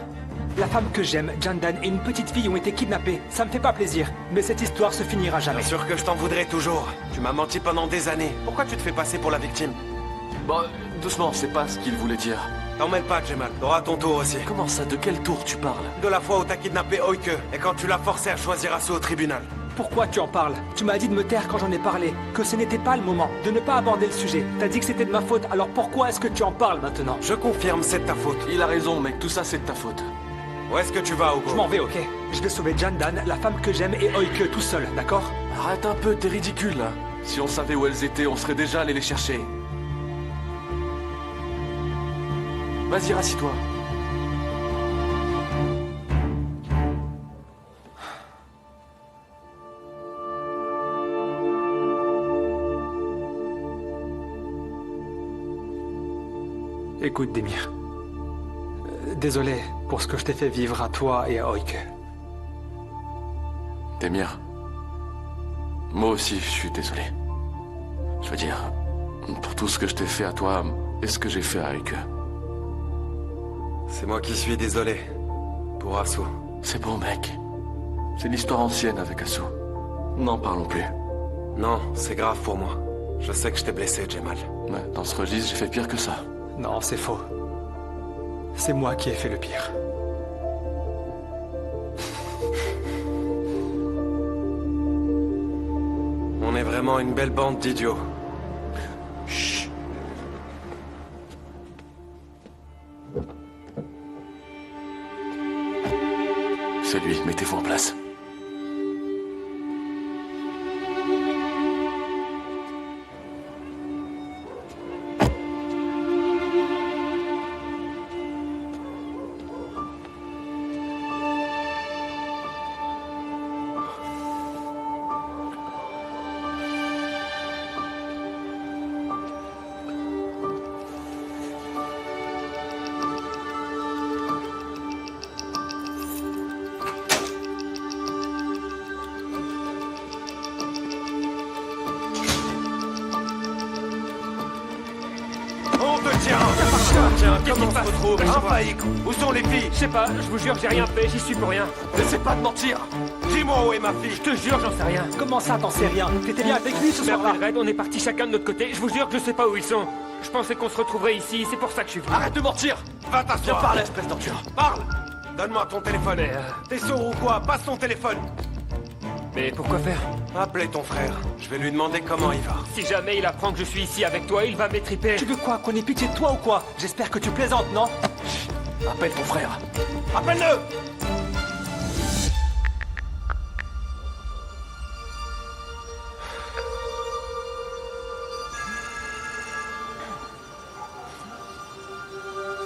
S3: La femme que j'aime, Jandan, et une petite fille ont été kidnappées. Ça me fait pas plaisir, mais cette histoire se finira jamais.
S9: Bien sûr que je t'en voudrais toujours. Tu m'as menti pendant des années. Pourquoi tu te fais passer pour la victime?
S2: Bon, doucement, c'est pas ce qu'il voulait dire.
S9: T'en mêle pas, Jemal. T'auras ton tour aussi.
S2: Comment ça, de quel tour tu parles?
S9: De la fois où t'as kidnappé Oike, et quand tu l'as forcé à choisir Asu au tribunal.
S3: Pourquoi tu en parles? Tu m'as dit de me taire quand j'en ai parlé, que ce n'était pas le moment, de ne pas aborder le sujet. T'as dit que c'était de ma faute, alors pourquoi est-ce que tu en parles maintenant?
S9: Je confirme, c'est de ta faute.
S2: Il a raison, mec, tout ça c'est de ta faute.
S9: Où est-ce que tu vas, Hugo?
S3: Je m'en vais, ok? Je vais sauver Jandan, la femme que j'aime, et Oike tout seul, d'accord?
S2: Arrête un peu, t'es ridicule là. Si on savait où elles étaient, on serait déjà allé les chercher. Vas-y, rassis-toi.
S3: Écoute, Demir. Désolé pour ce que je t'ai fait vivre à toi et à Oike.
S2: Demir. Moi aussi, je suis désolé. Je veux dire, pour tout ce que je t'ai fait à toi et ce que j'ai fait à Oike.
S9: C'est moi qui suis désolé. Pour Asu.
S2: C'est bon, mec. C'est l'histoire ancienne avec Asu. N'en parlons plus.
S9: Non, c'est grave pour moi. Je sais que je t'ai blessé, Jemal.
S2: Ouais, dans ce registre, j'ai fait pire que ça.
S3: Non, c'est faux. C'est moi qui ai fait le pire.
S9: On est vraiment une belle bande d'idiots.
S2: Chut. C'est lui, mettez-vous en place.
S9: On te tient! Tiens, comment on se retrouve? Un faillique! Où sont les filles?
S3: Je sais pas, je vous jure, j'ai rien fait, j'y suis pour rien.
S2: N'essaie pas de mentir!
S9: Dis-moi où est ma fille!
S3: Je te jure, j'en sais rien. Comment ça, t'en sais rien? T'étais bien avec lui ce soir-là?
S15: Red, on est partis chacun de notre côté. Je vous jure que je sais pas où ils sont. Je pensais qu'on se retrouverait ici, c'est pour ça que je suis venu.
S2: Arrête de mentir!
S9: Va
S2: Viens
S9: t'asseoir!
S2: parler, espèce d'enture!
S9: Parle! Donne-moi ton téléphone.
S15: Mais,
S9: T'es sourd ou quoi? Passe ton téléphone!
S15: Mais pourquoi faire?
S9: Appelez ton frère. Je vais lui demander comment il va.
S15: Si jamais il apprend que je suis ici avec toi, il va m'étriper.
S3: Tu veux quoi? Qu'on ait pitié de toi ou quoi? J'espère que tu plaisantes, non?
S2: Appelle ton frère!
S9: Appelle-le!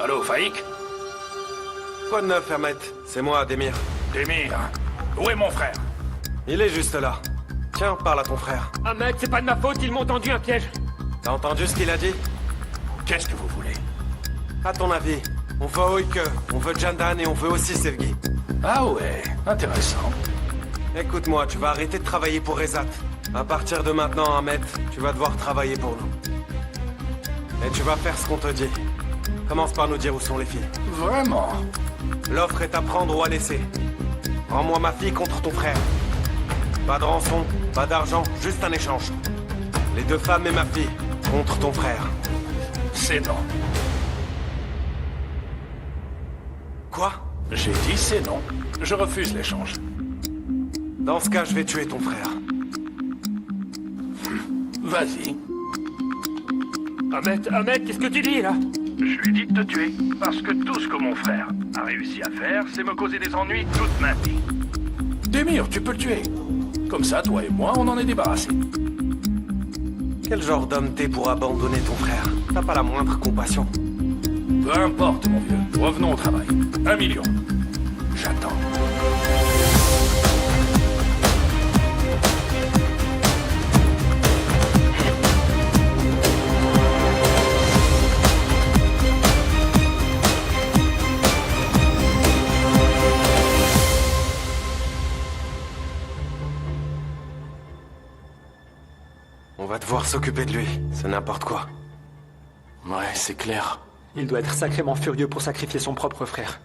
S11: Allô, Faïk?
S9: Quoi de neuf, Hermet? C'est moi, Demir.
S11: Demir, où est mon frère?
S9: Il est juste là. Tiens, parle à ton frère.
S15: Ahmed, c'est pas de ma faute, ils m'ont tendu un piège.
S9: T'as entendu ce qu'il a dit?
S11: Qu'est-ce que vous voulez?
S9: À ton avis, on veut Oike, on veut Jandan et on veut aussi Sevgi.
S11: Ah ouais, intéressant.
S9: Écoute-moi, tu vas arrêter de travailler pour Rezat. À partir de maintenant, Ahmet, tu vas devoir travailler pour nous. Et tu vas faire ce qu'on te dit. Commence par nous dire où sont les filles.
S11: Vraiment?
S9: L'offre est à prendre ou à laisser. Rends-moi ma fille contre ton frère. Pas de rançon, pas d'argent, juste un échange. Les deux femmes et ma fille contre ton frère.
S11: C'est non.
S9: Quoi?
S11: J'ai dit c'est non. Je refuse l'échange.
S9: Dans ce cas, je vais tuer ton frère.
S11: Vas-y.
S15: Ahmed, qu'est-ce que tu dis là?
S11: Je lui ai dit de te tuer. Parce que tout ce que mon frère a réussi à faire, c'est me causer des ennuis toute ma vie.
S16: Démir, tu peux le tuer. Comme ça, toi et moi, on en est débarrassés.
S9: Quel genre d'homme t'es pour abandonner ton frère? T'as pas la moindre compassion.
S16: Peu importe, mon vieux. Revenons au travail. 1 million. J'attends.
S9: On va devoir s'occuper de lui. C'est n'importe quoi.
S2: Ouais, c'est clair.
S3: Il doit être sacrément furieux pour sacrifier son propre frère.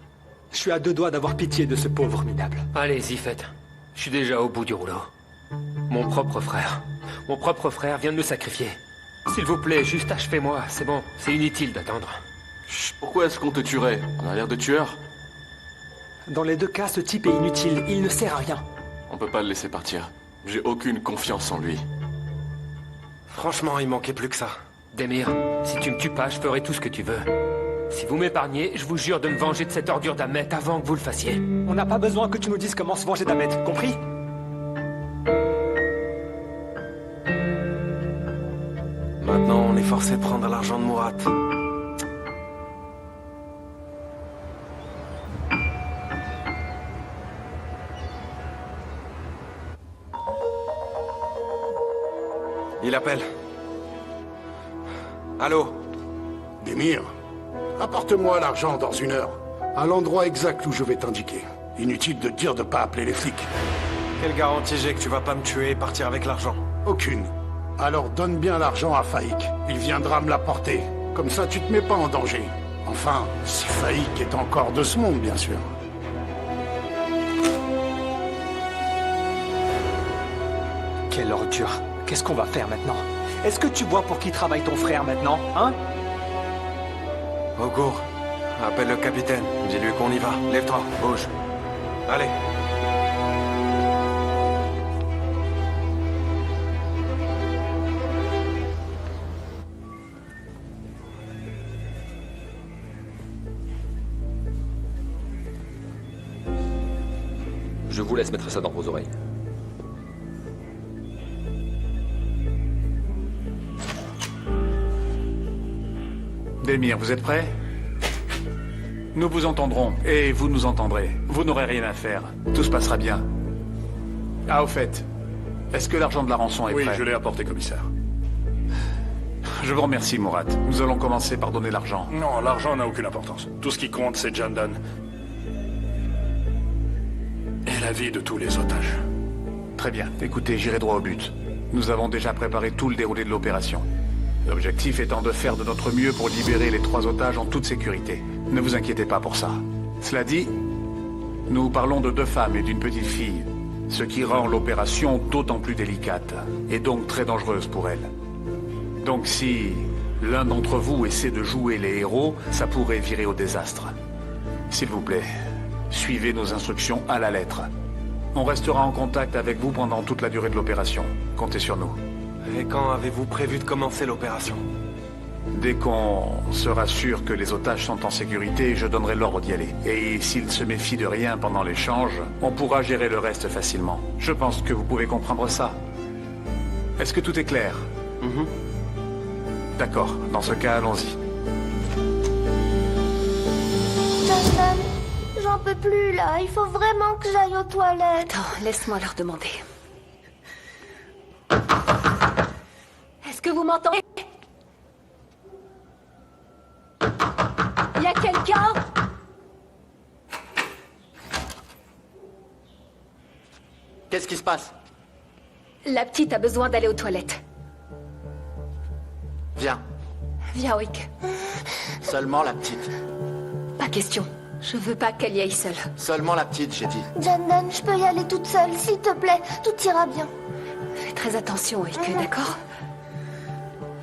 S3: Je suis à 2 doigts d'avoir pitié de ce pauvre minable.
S13: Allez-y, faites. Je suis déjà au bout du rouleau. Mon propre frère. Mon propre frère vient de me sacrifier. S'il vous plaît, juste achevez-moi. C'est bon, c'est inutile d'attendre.
S2: Chut, pourquoi est-ce qu'on te tuerait? On a l'air de tueur.
S3: Dans les 2 cas, ce type est inutile. Il ne sert à rien.
S2: On peut pas le laisser partir. J'ai aucune confiance en lui.
S9: Franchement, il manquait plus que ça.
S13: Démir, si tu me tues pas, je ferai tout ce que tu veux. Si vous m'épargnez, je vous jure de me venger de cette ordure d'Ahmet avant que vous le fassiez.
S3: On n'a pas besoin que tu nous dises comment se venger d'Ahmet, compris?
S9: Maintenant, on est forcé de prendre l'argent de Murat. Il appelle. Allô?
S8: Démir, apporte-moi l'argent dans 1 heure, à l'endroit exact où je vais t'indiquer. Inutile de te dire de pas appeler les flics.
S9: Quelle garantie j'ai que tu vas pas me tuer et partir avec l'argent?
S8: Aucune. Alors donne bien l'argent à Faïk. Il viendra me l'apporter. Comme ça, tu te mets pas en danger. Enfin, si Faïk est encore de ce monde, bien sûr.
S3: Quelle ordure. Qu'est-ce qu'on va faire maintenant? Est-ce que tu vois pour qui travaille ton frère maintenant, hein?
S9: Augour, appelle le capitaine. Dis-lui qu'on y va. Lève-toi, bouge. Allez.
S13: Je vous laisse mettre ça dans vos oreilles.
S16: Démir, vous êtes prêts? Nous vous entendrons, et vous nous entendrez. Vous n'aurez rien à faire. Tout se passera bien. Ah, au fait, est-ce que l'argent de la rançon est prêt?
S11: Oui, je l'ai apporté, commissaire.
S16: Je vous remercie, Murat. Nous allons commencer par donner l'argent.
S11: Non, l'argent n'a aucune importance. Tout ce qui compte, c'est Jandan. Et la vie de tous les otages.
S16: Très bien. Écoutez, j'irai droit au but. Nous avons déjà préparé tout le déroulé de l'opération. L'objectif étant de faire de notre mieux pour libérer les 3 otages en toute sécurité. Ne vous inquiétez pas pour ça. Cela dit, nous parlons de 2 femmes et d'une petite fille, ce qui rend l'opération d'autant plus délicate, et donc très dangereuse pour elles. Donc si l'un d'entre vous essaie de jouer les héros, ça pourrait virer au désastre. S'il vous plaît, suivez nos instructions à la lettre. On restera en contact avec vous pendant toute la durée de l'opération. Comptez sur nous.
S9: Et quand avez-vous prévu de commencer l'opération?
S16: Dès qu'on sera sûr que les otages sont en sécurité, je donnerai l'ordre d'y aller. Et s'ils se méfient de rien pendant l'échange, on pourra gérer le reste facilement. Je pense que vous pouvez comprendre ça. Est-ce que tout est clair? D'accord. Dans ce cas, allons-y.
S4: Jandan, j'en peux plus là. Il faut vraiment que j'aille aux toilettes.
S5: Attends, laisse-moi leur demander. Est-ce que vous m'entendez? Y a quelqu'un?
S12: Qu'est-ce qui se passe?
S5: La petite a besoin d'aller aux toilettes.
S12: Viens.
S5: Viens, Wick.
S12: Seulement la petite.
S5: Pas question. Je veux pas qu'elle y aille seule.
S12: Seulement la petite, j'ai dit.
S4: Jandan, je peux y aller toute seule, s'il te plaît. Tout ira bien.
S5: Fais très attention, Wick, d'accord?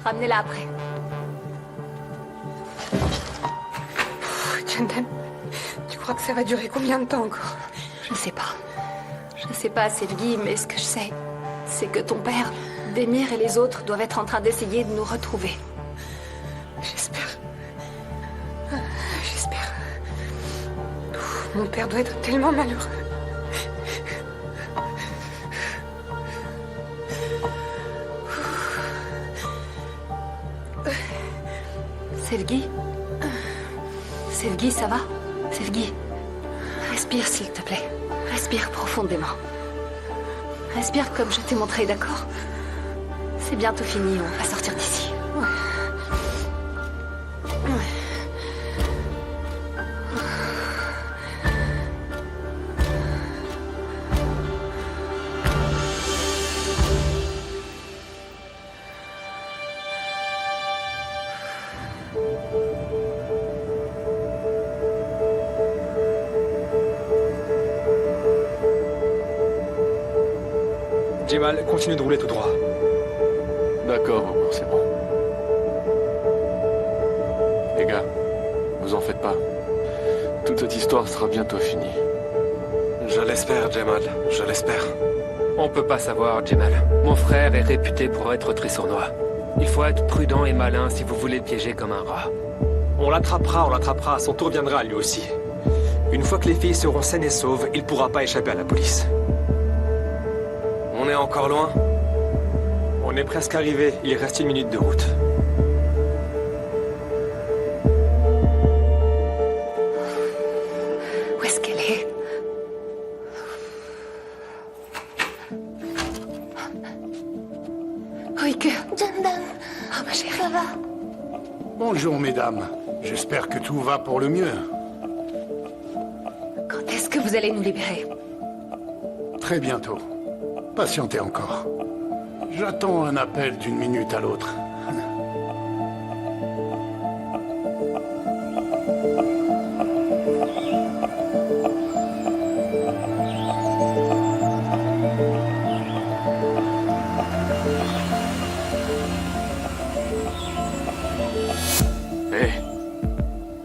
S5: Ramenez-la après.
S6: Jandan, tu crois que ça va durer combien de temps encore?
S5: Je sais pas. Je sais pas, Sevgi, mais ce que je sais, c'est que ton père, Démir et les autres doivent être en train d'essayer de nous retrouver.
S6: J'espère. Mon père doit être tellement malheureux.
S5: Selgi? Selgi, ça va? Selgi? Respire, s'il te plaît. Respire profondément. Respire comme je t'ai montré, d'accord? C'est bientôt fini, on va sortir d'ici.
S3: Jamal, continue de rouler tout droit.
S2: D'accord, Ogur, c'est bon. Les gars, vous en faites pas. Toute cette histoire sera bientôt finie.
S9: Je l'espère, Jamal. Je l'espère.
S13: On peut pas savoir, Jamal. Mon frère est réputé pour être très sournois. Il faut être prudent et malin si vous voulez le piéger comme un rat.
S3: On l'attrapera. Son tour viendra, lui aussi. Une fois que les filles seront saines et sauves, il pourra pas échapper à la police.
S9: On est encore loin?
S3: On est presque arrivé. Il reste 1 minute de route.
S5: Où est-ce qu'elle est? Oike.
S4: Jandan.
S5: Oh, ma chérie.
S4: Ça va?
S8: Bonjour, mesdames. J'espère que tout va pour le mieux.
S5: Quand est-ce que vous allez nous libérer?
S8: Très bientôt. Patientez encore. J'attends un appel d'une minute à l'autre.
S2: Hé,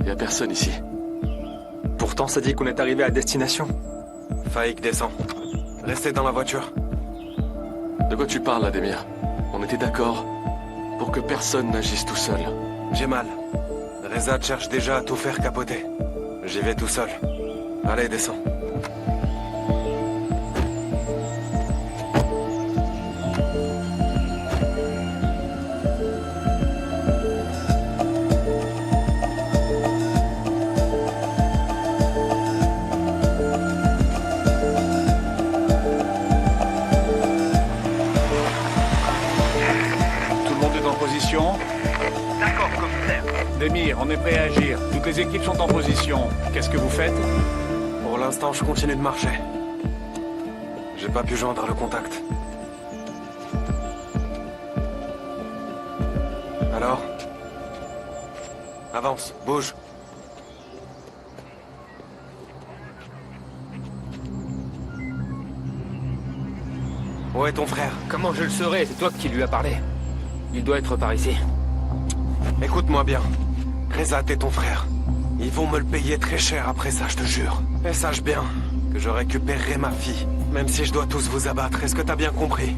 S2: y a personne ici.
S3: Pourtant, ça dit qu'on est arrivé à destination.
S9: Faïk, descend. Restez dans la voiture.
S2: De quoi tu parles, Ademir? On était d'accord pour que personne n'agisse tout seul.
S9: Jamal, Reza cherche déjà à tout faire capoter. J'y vais tout seul. Allez, descends.
S7: D'accord, commissaire.
S16: Demir, on est prêt à agir. Toutes les équipes sont en position. Qu'est-ce que vous faites?
S9: Pour l'instant, je continue de marcher. J'ai pas pu joindre le contact. Alors? Avance, bouge. Où est ton frère?
S13: Comment je le saurais? C'est toi qui lui as parlé. Il doit être par ici.
S9: Écoute-moi bien. Reza, t'es ton frère. Ils vont me le payer très cher après ça, je te jure. Et sache bien que je récupérerai ma fille, même si je dois tous vous abattre. Est-ce que t'as bien compris?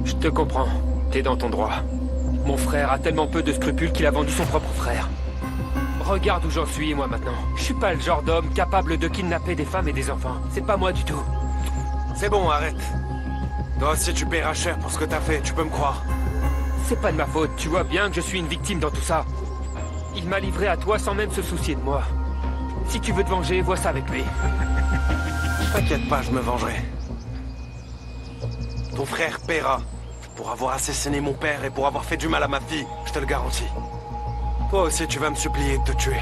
S13: Je te comprends. T'es dans ton droit. Mon frère a tellement peu de scrupules qu'il a vendu son propre frère. Regarde où j'en suis, moi, maintenant. Je suis pas le genre d'homme capable de kidnapper des femmes et des enfants. C'est pas moi du tout.
S9: C'est bon, arrête. Toi aussi, tu paieras cher pour ce que t'as fait, tu peux me croire.
S13: C'est pas de ma faute, tu vois bien que je suis une victime dans tout ça. Il m'a livré à toi sans même se soucier de moi. Si tu veux te venger, vois ça avec lui.
S9: T'inquiète pas, je me vengerai. Ton frère paiera pour avoir assassiné mon père et pour avoir fait du mal à ma fille, je te le garantis. Toi aussi, tu vas me supplier de te tuer.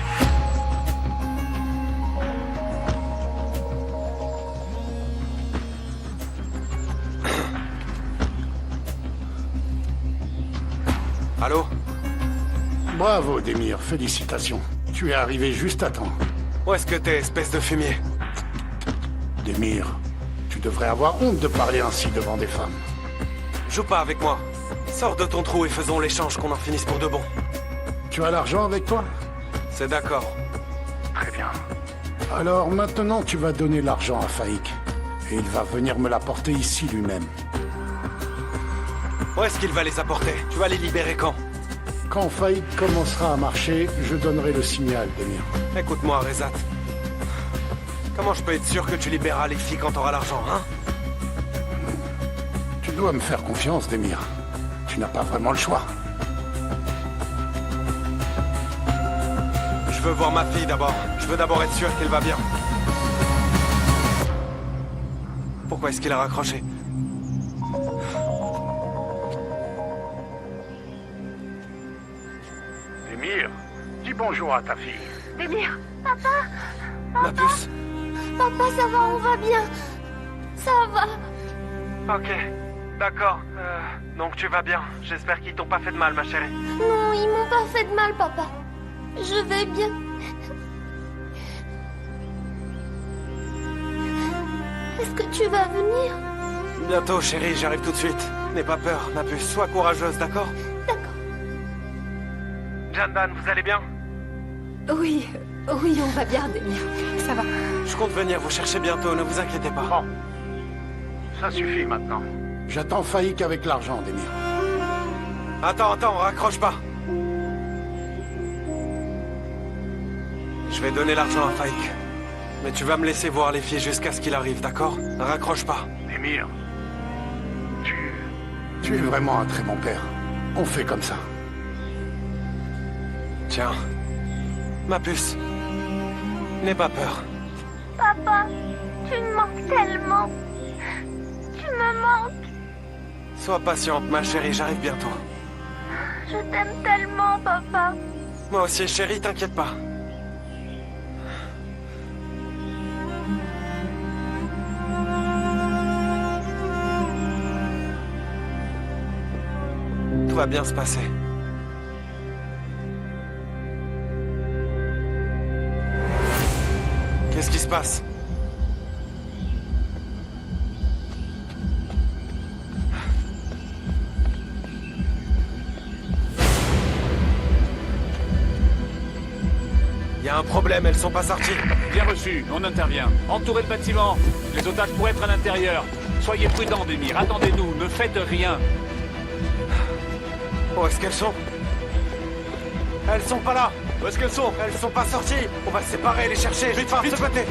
S9: Allô?
S8: Bravo, Demir. Félicitations. Tu es arrivé juste à temps.
S9: Où est-ce que t'es, espèce de fumier?
S8: Demir, tu devrais avoir honte de parler ainsi devant des femmes.
S9: Joue pas avec moi. Sors de ton trou et faisons l'échange, qu'on en finisse pour de bon.
S8: Tu as l'argent avec toi?
S9: C'est d'accord.
S8: Très bien. Alors maintenant, tu vas donner l'argent à Faïk. Et il va venir me l'apporter ici lui-même.
S9: Où est-ce qu'il va les apporter? Tu vas les libérer quand?
S8: Quand Faïk commencera à marcher, je donnerai le signal, Demir.
S9: Écoute-moi, Rezat. Comment je peux être sûr que tu libéreras les filles quand t'auras l'argent, hein?
S8: Tu dois me faire confiance, Demir. Tu n'as pas vraiment le choix.
S9: Je veux voir ma fille d'abord. Je veux d'abord être sûr qu'elle va bien. Pourquoi est-ce qu'il a raccroché?
S8: Demir, dis bonjour à ta fille.
S4: Demir, papa.
S9: Ma puce.
S4: Papa, ça va, on va bien. Ça va.
S9: Ok, d'accord. Donc tu vas bien. J'espère qu'ils t'ont pas fait de mal, ma chérie.
S4: Non, ils m'ont pas fait de mal, papa. Je vais bien. Est-ce que tu vas venir?
S9: Bientôt, chérie, j'arrive tout de suite. N'aie pas peur, ma puce. Sois courageuse, d'accord?
S4: D'accord.
S9: Jandan, vous allez bien?
S5: Oui, oui, on va bien, Demir. Ça va.
S9: Je compte venir vous chercher bientôt, ne vous inquiétez pas.
S8: Bon. Ça suffit maintenant. J'attends Faïk avec l'argent, Demir.
S9: Attends, raccroche pas. Je vais donner l'argent à Faïk. Mais tu vas me laisser voir les filles jusqu'à ce qu'il arrive, d'accord? Raccroche pas.
S8: Demir, tu es vraiment un très bon père. On fait comme ça.
S9: Tiens, ma puce. N'aie pas peur.
S4: Papa, tu me manques tellement. Tu me manques.
S9: Sois patiente, ma chérie, j'arrive bientôt.
S4: Je t'aime tellement, papa.
S9: Moi aussi, chérie, t'inquiète pas. Tout va bien se passer. Qu'est-ce qui se passe? Il y a un problème, elles sont pas sorties.
S16: Bien reçu, on intervient. Entourez le bâtiment. Les otages pourraient être à l'intérieur. Soyez prudents, Demir. Attendez-nous, ne faites rien.
S9: Où est-ce qu'elles sont? Elles sont pas là. Où est-ce qu'elles sont? Elles sont pas sorties. On va se séparer et les chercher. Vite, par ce côté.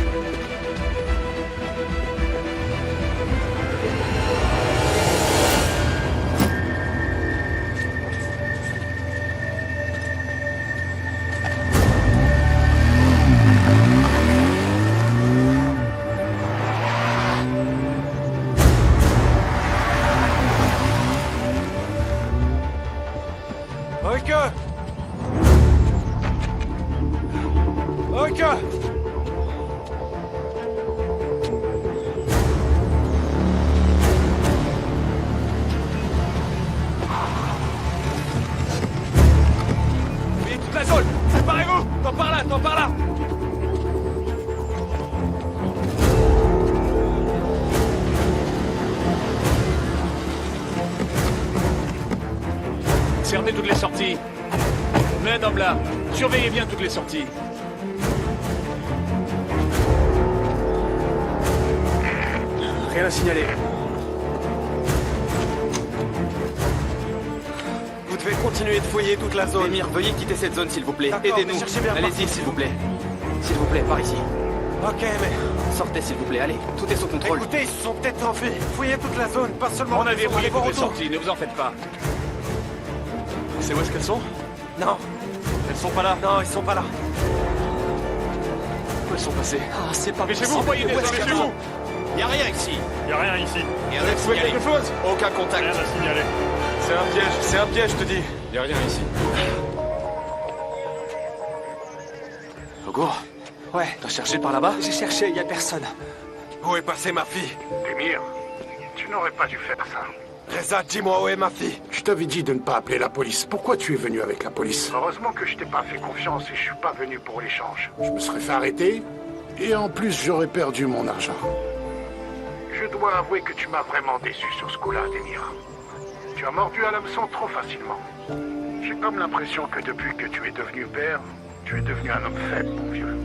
S16: Cernez toutes les sorties. Main d'homme là. Surveillez bien toutes les sorties.
S9: Rien à signaler. Vous devez continuer de fouiller toute la zone.
S12: Demir, veuillez quitter cette zone, s'il vous plaît. Aidez-nous. Allez-y, s'il vous plaît. S'il vous plaît, par ici.
S9: Ok, mais...
S12: Sortez, s'il vous plaît, allez. Tout est sous contrôle.
S9: Écoutez, ils se sont peut-être enfuis. Fouillez toute la zone, pas seulement...
S16: On a verrouillé toutes les sorties, ne vous en faites pas.
S2: C'est où est-ce qu'elles sont?
S9: Non.
S2: Elles sont pas là?
S9: Non, ils sont pas là.
S2: Où elles sont passées?
S9: Ah, c'est pas
S2: Mais chez vous, envoyez des hommes, chez vous!
S12: Y'a rien ici.
S11: Y'a rien ici.
S12: Rien à signaler.
S2: quelque chose?
S12: Aucun contact.
S11: Rien à signaler.
S2: C'est un piège, je te dis.
S14: Y a rien ici.
S2: Hugo?
S9: Ouais.
S2: T'as cherché par là-bas?
S9: J'ai cherché, y a personne. Où est passée ma fille?
S8: Demir, tu n'aurais pas dû faire ça.
S9: Reza, dis-moi où est ma fille?
S8: Je t'avais dit de ne pas appeler la police. Pourquoi tu es venu avec la police? Heureusement que je t'ai pas fait confiance et je suis pas venu pour l'échange. Je me serais fait arrêter et en plus j'aurais perdu mon argent. Je dois avouer que tu m'as vraiment déçu sur ce coup-là, Demir. Tu as mordu à l'hameçon trop facilement. J'ai comme l'impression que depuis que tu es devenu père, tu es devenu un homme faible, mon vieux.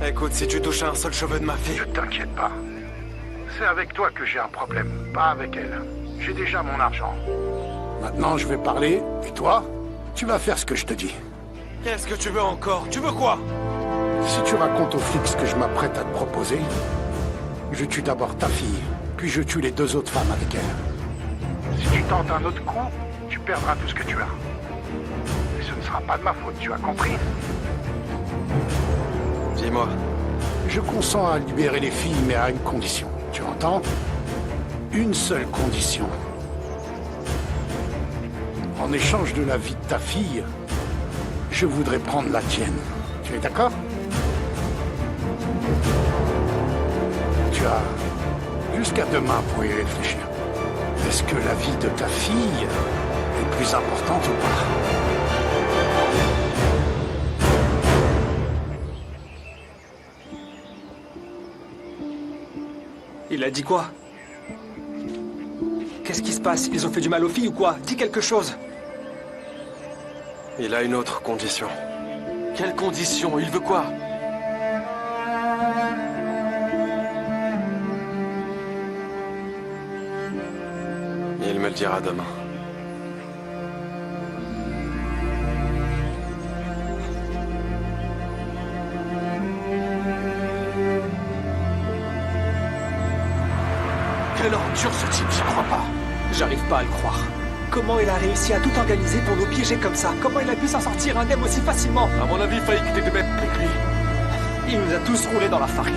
S9: Écoute, si tu touches un seul cheveu de ma fille...
S8: Ne t'inquiète pas. C'est avec toi que j'ai un problème, pas avec elle. J'ai déjà mon argent. Maintenant, je vais parler, et toi, Tu vas faire ce que je te dis.
S9: Qu'est-ce que tu veux encore? Tu veux quoi?
S8: Si tu racontes aux flics ce que je m'apprête à te proposer, je tue d'abord ta fille, puis je tue les 2 autres femmes avec elle. Si tu tentes un autre coup, tu perdras tout ce que tu as. Et ce ne sera pas de ma faute, tu as compris?
S9: Dis-moi.
S8: Je consens à libérer les filles, mais à une condition. Tu entends? Une seule condition. En échange de la vie de ta fille, je voudrais prendre la tienne. Tu es d'accord? Tu as jusqu'à demain pour y réfléchir. Est-ce que la vie de ta fille est plus importante ou pas?
S3: Il a dit quoi? Qu'est-ce qui se passe? Ils ont fait du mal aux filles ou quoi? Dis quelque chose.
S9: Il a une autre condition.
S2: Quelle condition? Il veut quoi?
S9: Il me le dira demain.
S2: Quelle ordure ce type, j'y crois pas.
S3: J'arrive pas à le croire. Comment il a réussi à tout organiser pour nous piéger comme ça? Comment il a pu s'en sortir indemne aussi facilement?
S2: À mon avis, Faïk était même avec lui.
S3: Il nous a tous roulés dans la farine.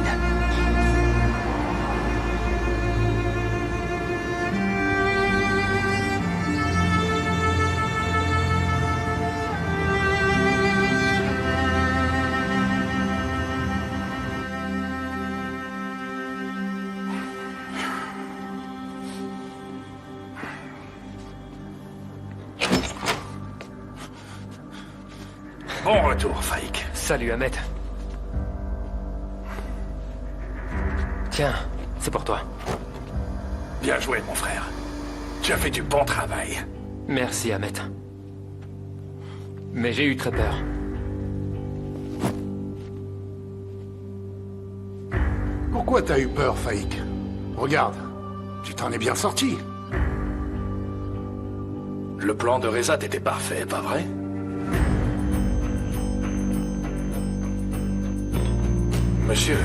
S11: Bon retour, Faïk.
S13: Salut, Ahmed. Tiens, c'est pour toi.
S11: Bien joué, mon frère. Tu as fait du bon travail.
S13: Merci, Ahmed. Mais j'ai eu très peur.
S8: Pourquoi t'as eu peur, Faïk? Regarde, tu t'en es bien sorti.
S11: Le plan de Rezat était parfait, pas vrai? Monsieur,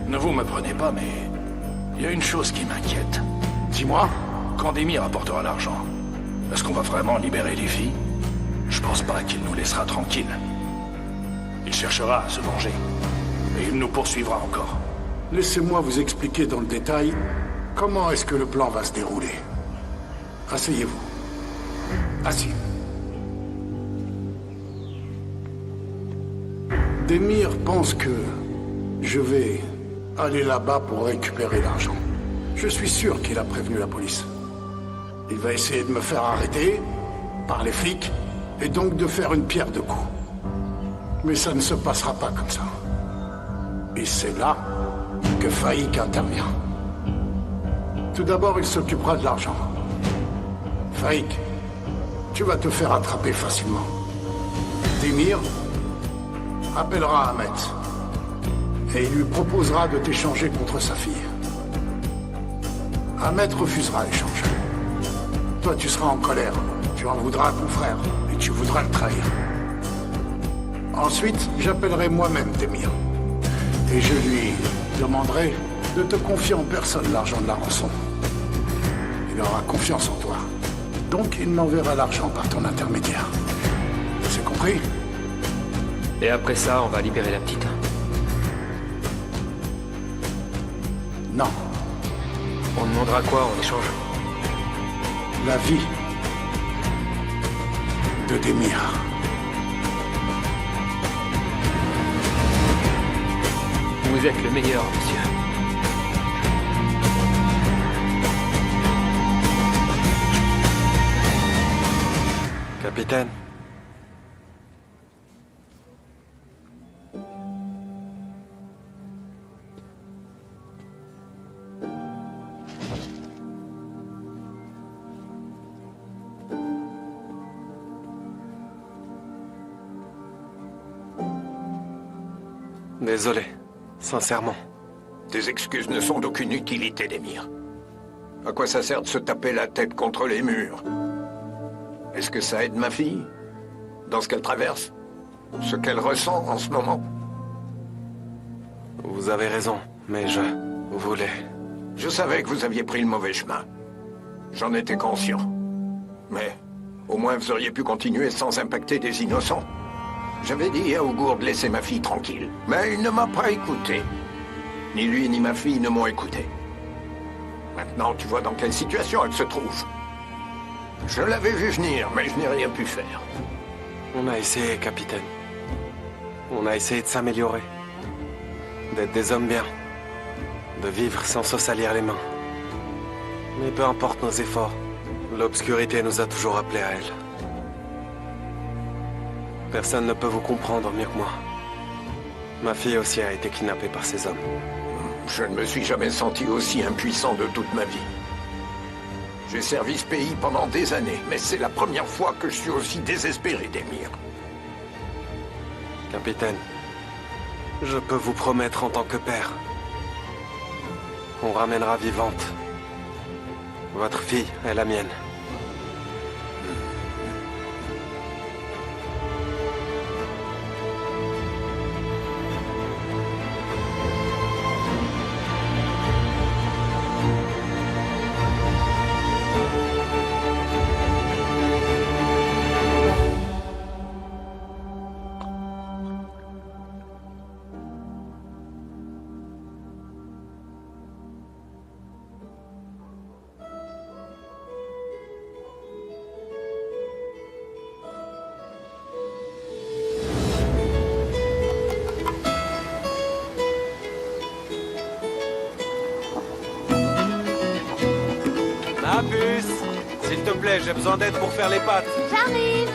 S11: ne vous me prenez pas, mais il y a une chose qui m'inquiète.
S8: Dis-moi.
S11: Quand Demir apportera l'argent, est-ce qu'on va vraiment libérer les filles? Je pense pas qu'il nous laissera tranquilles. Il cherchera à se venger. Et il nous poursuivra encore.
S8: Laissez-moi vous expliquer dans le détail comment est-ce que le plan va se dérouler. Asseyez-vous. Assis. Demir pense que je vais aller là-bas pour récupérer l'argent. Je suis sûr qu'il a prévenu la police. Il va essayer de me faire arrêter par les flics et donc de faire une pierre deux coups. Mais ça ne se passera pas comme ça. Et c'est là que Faïk intervient. Tout d'abord, il s'occupera de l'argent. Faïk, tu vas te faire attraper facilement. Demir appellera Ahmed et il lui proposera de t'échanger contre sa fille. Ahmed refusera l'échange. Toi, tu seras en colère. Tu en voudras à ton frère et tu voudras le trahir. Ensuite, j'appellerai moi-même Demir. Et je lui demanderai de te confier en personne l'argent de la rançon. Il aura confiance en toi. Donc, il m'enverra l'argent par ton intermédiaire. C'est compris?
S13: Et après ça, on va libérer la petite.
S8: Non.
S13: On demandera quoi en échange?
S8: La vie de Demir.
S13: Vous êtes le meilleur, monsieur.
S9: Capitaine. Désolé, sincèrement.
S10: Tes excuses ne sont d'aucune utilité, Demir. À quoi ça sert de se taper la tête contre les murs? Est-ce que ça aide ma fille? dans ce qu'elle traverse, ce qu'elle ressent en ce moment.
S9: Vous avez raison, mais je voulais...
S10: Je savais que vous aviez pris le mauvais chemin. J'en étais conscient. Mais au moins vous auriez pu continuer sans impacter des innocents. J'avais dit à Augur de laisser ma fille tranquille, mais il ne m'a pas écouté. Ni lui ni ma fille ne m'ont écouté. Maintenant, tu vois dans quelle situation elle se trouve. Je l'avais vu venir, mais je n'ai rien pu faire.
S9: On a essayé, capitaine. On a essayé de s'améliorer. D'être des hommes bien. De vivre sans se salir les mains. Mais peu importe nos efforts, l'obscurité nous a toujours appelés à elle. Personne ne peut vous comprendre mieux que moi. Ma fille aussi a été kidnappée par ces hommes.
S10: Je ne me suis jamais senti aussi impuissant de toute ma vie. J'ai servi ce pays pendant des années, mais c'est la première fois que je suis aussi désespéré, Demir.
S9: Capitaine, je peux vous promettre en tant que père, on ramènera vivante votre fille et la mienne. Ma puce, s'il te plaît, j'ai besoin d'aide pour faire les pâtes.
S4: J'arrive.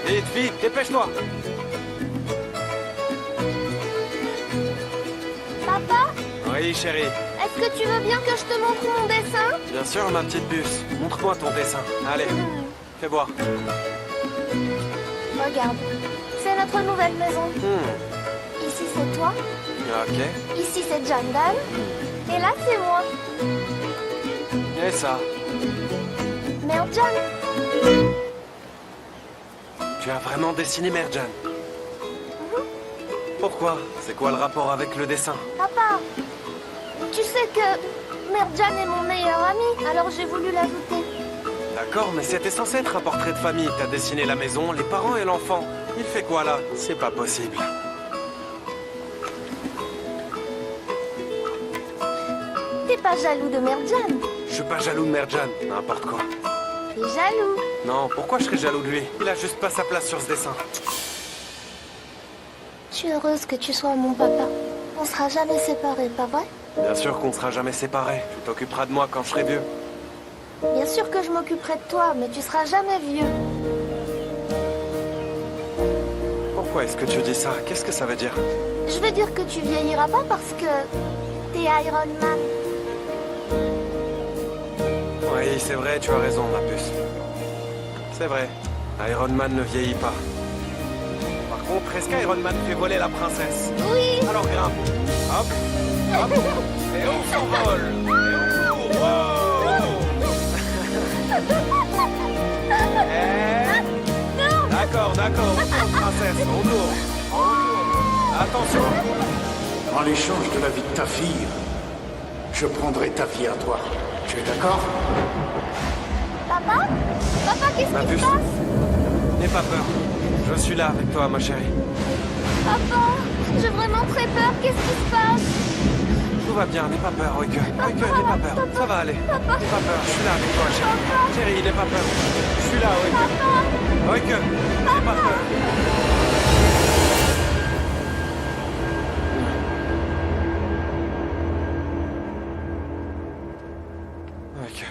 S9: Vite, vite, dépêche-toi.
S4: Papa,
S9: Oui, chérie.
S4: est-ce que tu veux bien que je te montre mon dessin?
S9: Bien sûr, ma petite puce. Montre-moi ton dessin. Allez, fais voir.
S4: Regarde, c'est notre nouvelle maison. Ici c'est toi,
S9: Ok.
S4: ici c'est Jandan, et là c'est moi.
S9: Et ça?
S4: Merjan.
S9: Tu as vraiment dessiné Merjan? Pourquoi? C'est quoi le rapport avec le dessin?
S4: Papa, tu sais que Merjan est mon meilleur ami, alors j'ai voulu l'ajouter.
S9: D'accord, mais c'était censé être un portrait de famille. T'as dessiné la maison, les parents et l'enfant. Il fait quoi là? C'est pas possible.
S4: T'es pas jaloux de Merjan?
S9: Je suis pas jaloux de Merjan, n'importe quoi.
S4: T'es jaloux?
S9: Non, pourquoi je serais jaloux de lui? Il a juste pas sa place sur ce dessin.
S4: Je suis heureuse que tu sois mon papa. On sera jamais séparés, pas vrai?
S9: Bien sûr qu'on sera jamais séparés. Tu t'occuperas de moi quand je serai vieux.
S4: Bien sûr que je m'occuperai de toi, mais tu seras jamais vieux.
S9: Pourquoi est-ce que tu dis ça? Qu'est-ce que ça veut dire?
S4: Je veux dire que tu vieilliras pas parce que t'es Iron Man.
S9: Oui, c'est vrai, tu as raison, ma puce. C'est vrai, Iron Man ne vieillit pas. Par contre, est-ce qu'Iron Man fait voler la princesse?
S4: Oui.
S9: Alors grimpe. Hop, hop, et on s'envole. Et on court. D'accord, d'accord, on tourne, princesse, on tourne. Attention.
S8: En l'échange de la vie de ta fille, je prendrai ta vie à toi. Tu es d'accord?
S4: Papa? Papa, qu'est-ce
S9: Ma
S4: qui se
S9: puce,
S4: passe?
S9: n'aie pas peur. Je suis là avec toi, ma chérie.
S4: Papa, j'ai vraiment très peur. Qu'est-ce qui se passe?
S9: Tout va bien, n'aie pas peur, Oike. Oike, n'aie pas peur. Ça va aller. N'aie pas peur, je suis là avec toi, chérie. Chérie, n'aie pas peur. Je suis là, Oike. Oike, n'aie pas peur. Oike.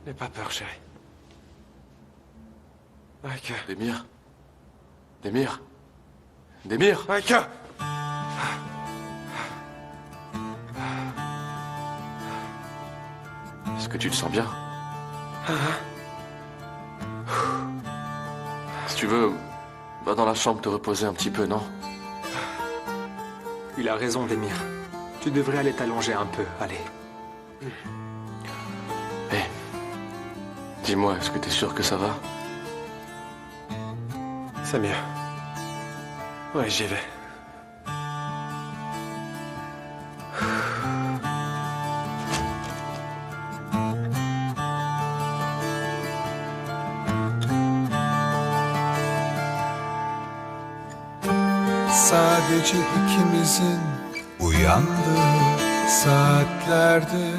S9: N'aie pas peur, chérie. Oike.
S2: Demir. Demir. Demir.
S9: Oike.
S2: Est-ce que tu te sens bien? Si tu veux, va dans la chambre te reposer un petit peu, non?
S3: Il a raison, Demir. Tu devrais aller t'allonger un peu, allez.
S2: Hé, dis-moi, est-ce que t'es sûr que ça va?
S9: C'est mieux. Oui, j'y vais.
S17: Sadece ikimizin uyandığı saatlerde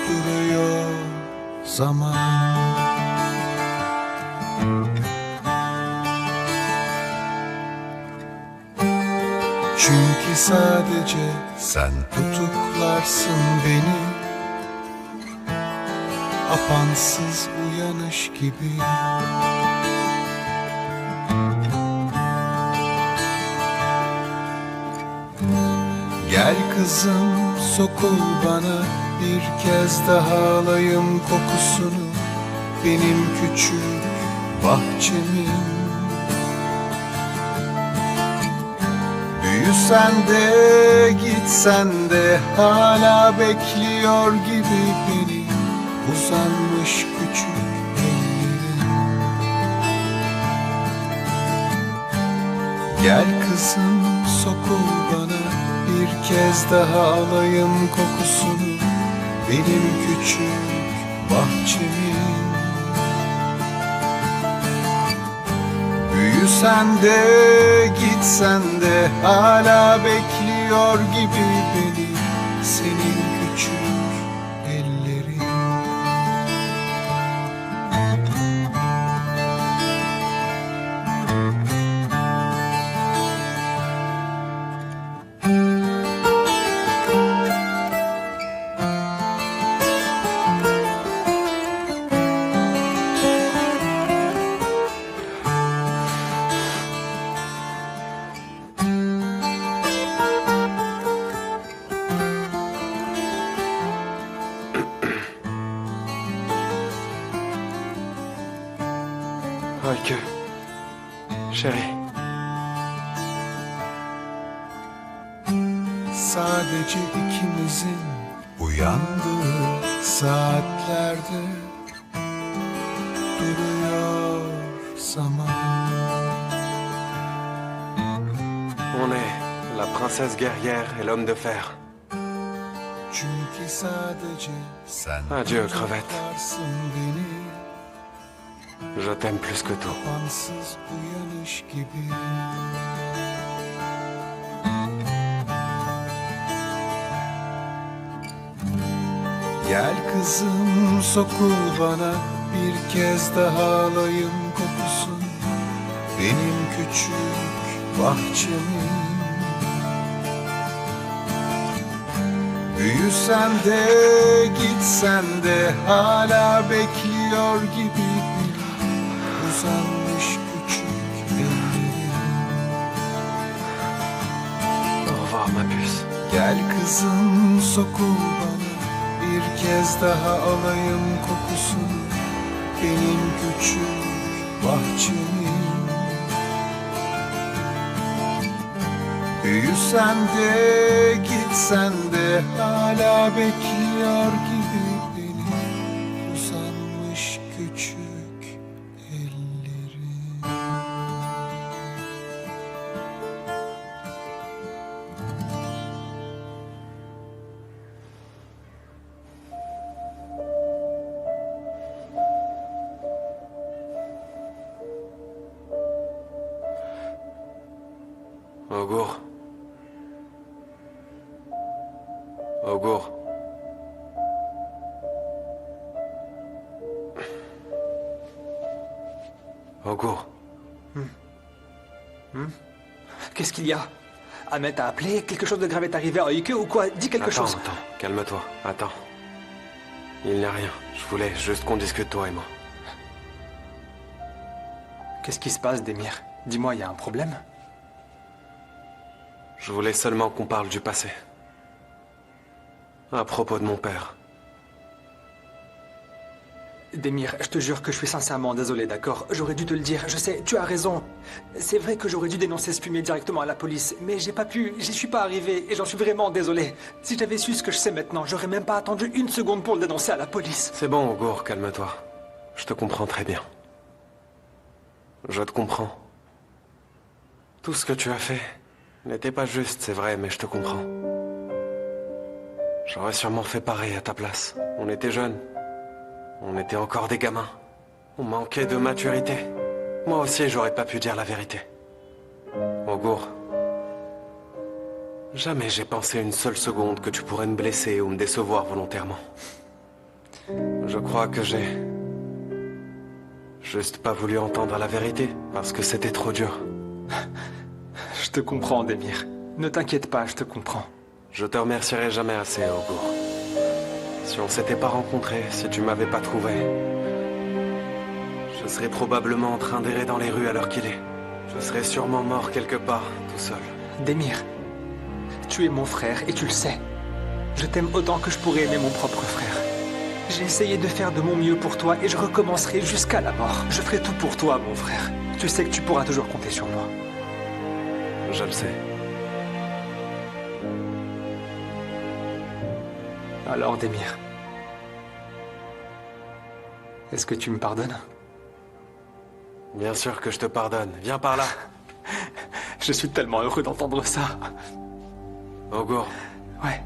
S17: duruyor zaman. Çünkü sadece sen tutuklarsın beni, apansız uyanış gibi. Gel kızım, sokul bana, bir kez daha alayım kokusunu benim küçük bahçemin. Büyüsen de gitsen de hala bekliyor gibi beni uzanmış küçük ellerin. Gel kızım, sokul bana, bir kez daha alayım kokusunu benim küçük bahçemin. Büyüsen de gitsen de hala bekliyor gibi beni senin küçük ellerin.
S9: Öykü. Chérie.
S17: Sadece ikimizin uyandığı saatlerde duruyor zaman.
S9: On est la princesse guerrière et l'homme de fer.
S17: Çünkü sadece sen
S9: Adieu, crevette.
S17: tutuklarsın beni,
S9: Je t'aime plus que tout.
S17: apansız uyanış gibi. Gel kızım, sokul bana, bir kez daha alayım kokusunu benim küçük bahçemin. Büyüsen de gitsen de hala bekliyor gibi beni uzanmış küçük ellerin.
S9: Au revoir ma puce.
S17: Gel kızım, sokul bana, bir kez daha alayım kokusunu benim küçük bahçemin. Büyüsen de gitsen de hala bekliyor gibi beni uzanmış küçük ellerin.
S9: Augur. Augur. Augur.
S3: Qu'est-ce qu'il y a? Ahmet a appelé? Quelque chose de grave est arrivé à Oike ou quoi? Dis quelque chose.
S9: Attends, calme-toi, attends. Il n'y a rien. Je voulais juste qu'on discute toi et moi.
S3: Qu'est-ce qui se passe, Demir? Dis-moi, il y a un problème?
S9: Je voulais seulement qu'on parle du passé. À propos de mon père.
S3: Demir, je te jure que je suis sincèrement désolé, d'accord? J'aurais dû te le dire, je sais, tu as raison. C'est vrai que j'aurais dû dénoncer ce fumier directement à la police, mais j'ai pas pu, j'y suis pas arrivé, et j'en suis vraiment désolé. Si j'avais su ce que je sais maintenant, j'aurais même pas attendu une seconde pour le dénoncer à la police.
S9: C'est bon, Augur, calme-toi. Je te comprends très bien. Je te comprends. Tout ce que tu as fait n'était pas juste, c'est vrai, mais je te comprends. J'aurais sûrement fait pareil à ta place. On était jeunes. On était encore des gamins. On manquait de maturité. Moi aussi, j'aurais pas pu dire la vérité. Augur, jamais j'ai pensé une seule seconde que tu pourrais me blesser ou me décevoir volontairement. Je crois que j'ai juste pas voulu entendre la vérité parce que c'était trop dur.
S3: Je te comprends, Demir. Ne t'inquiète pas, je te comprends.
S9: Je te remercierai jamais assez, Augur. Si on s'était pas rencontrés, si tu m'avais pas trouvé, je serais probablement en train d'errer dans les rues à l'heure qu'il est. Je serais sûrement mort quelque part, tout seul.
S3: Demir, tu es mon frère et tu le sais. Je t'aime autant que je pourrais aimer mon propre frère. J'ai essayé de faire de mon mieux pour toi et je recommencerai jusqu'à la mort. Je ferai tout pour toi, mon frère. Tu sais que tu pourras toujours compter sur moi.
S9: Je le sais.
S3: Alors, Demir, est-ce que tu me pardonnes?
S9: Bien sûr que je te pardonne. Viens par là.
S3: Je suis tellement heureux d'entendre ça.
S9: Augur.
S3: Ouais.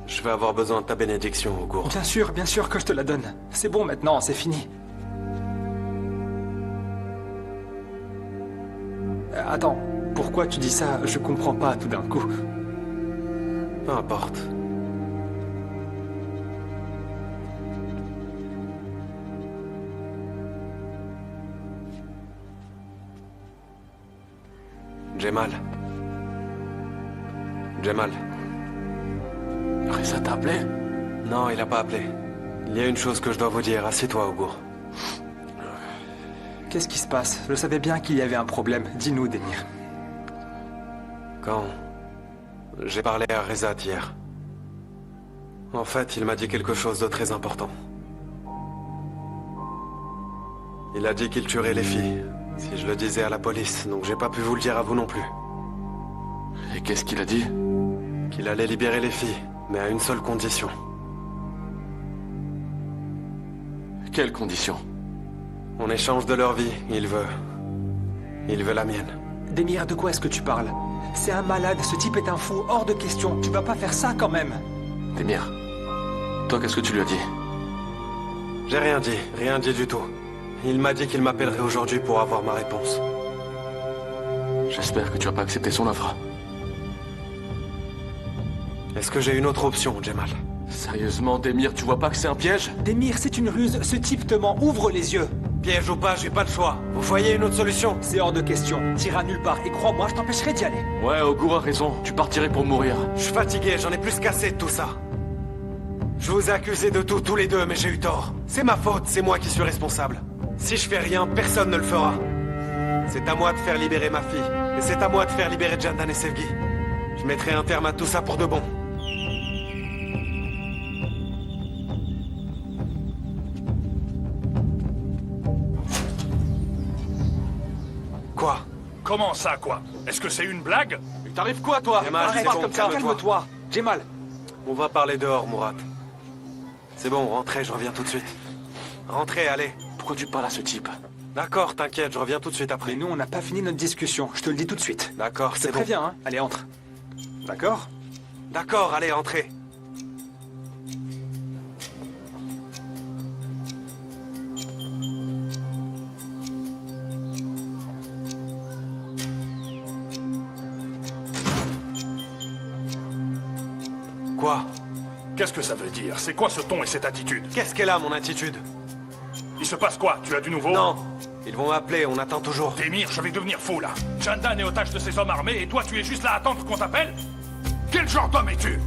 S9: Je vais avoir besoin de ta bénédiction, Augur.
S3: Bien sûr que je te la donne. C'est bon maintenant, c'est fini. Attends, pourquoi tu dis ça? Je comprends pas tout d'un coup.
S9: Peu importe. Jemal.
S2: Reza t'a appelé?
S9: Non, il a pas appelé. Il y a une chose que je dois vous dire. Assieds-toi, Augur.
S3: Qu'est-ce qui se passe? Je savais bien qu'il y avait un problème. Dis-nous, Demir.
S9: Quand j'ai parlé à Reza hier, en fait, il m'a dit quelque chose de très important. Il a dit qu'il tuerait les filles, si je le disais à la police, donc j'ai pas pu vous le dire à vous non plus.
S2: Et qu'est-ce qu'il a dit?
S9: Qu'il allait libérer les filles, mais à une seule condition.
S2: Quelle condition?
S9: En échange de leur vie, il veut la mienne.
S3: Demir, de quoi est-ce que tu parles? C'est un malade, ce type est un fou, hors de question. Tu vas pas faire ça quand même.
S2: Demir, toi qu'est-ce que tu lui as dit?
S9: J'ai rien dit du tout. Il m'a dit qu'il m'appellerait aujourd'hui pour avoir ma réponse.
S2: J'espère que tu vas pas accepter son offre.
S9: Est-ce que j'ai une autre option, Jemal?
S2: Sérieusement, Demir, tu vois pas que c'est un piège?
S3: Demir, c'est une ruse, ce type te ment, ouvre les yeux.
S9: Piège ou pas, j'ai pas le choix. Vous voyez une autre solution?
S3: C'est hors de question, t'iras nulle part, et crois-moi, je t'empêcherai d'y aller.
S2: Ouais, Augur a raison, tu partirais pour mourir.
S9: Je suis fatigué, j'en ai plus qu'assez de tout ça. Je vous ai accusés de tout, tous les deux, mais j'ai eu tort. C'est ma faute, c'est moi qui suis responsable. Si je fais rien, personne ne le fera. C'est à moi de faire libérer ma fille, et c'est à moi de faire libérer Jandan et Sevgi. Je mettrai un terme à tout ça pour de bon. Quoi?
S11: Comment ça, quoi? Est-ce que c'est une blague?
S2: Il t'arrive quoi, toi?
S9: Jemal, c'est bon,
S3: comme ça, calme-toi. Jemal.
S9: On va parler dehors, Murat. C'est bon, rentrez, je reviens tout de suite. Rentrez, allez.
S2: Pourquoi tu parles à ce type?
S9: D'accord, t'inquiète, je reviens tout de suite après.
S3: Mais nous, on n'a pas fini notre discussion, je te le dis tout de suite.
S9: D'accord,
S3: Je
S9: c'est
S3: te
S9: bon.
S3: préviens, hein. Allez, entre. D'accord?
S9: D'accord, allez, entrez. Quoi?
S11: Qu'est-ce que ça veut dire? C'est quoi ce ton et cette attitude?
S9: Qu'est-ce qu'elle a, mon attitude?
S11: Il se passe quoi? Tu as du nouveau?
S9: Non, ils vont m'appeler, on attend toujours.
S11: Demir, je vais devenir fou, là. Jandan est otage de ces hommes armés et toi, tu es juste là à attendre qu'on t'appelle? Quel genre d'homme es-tu?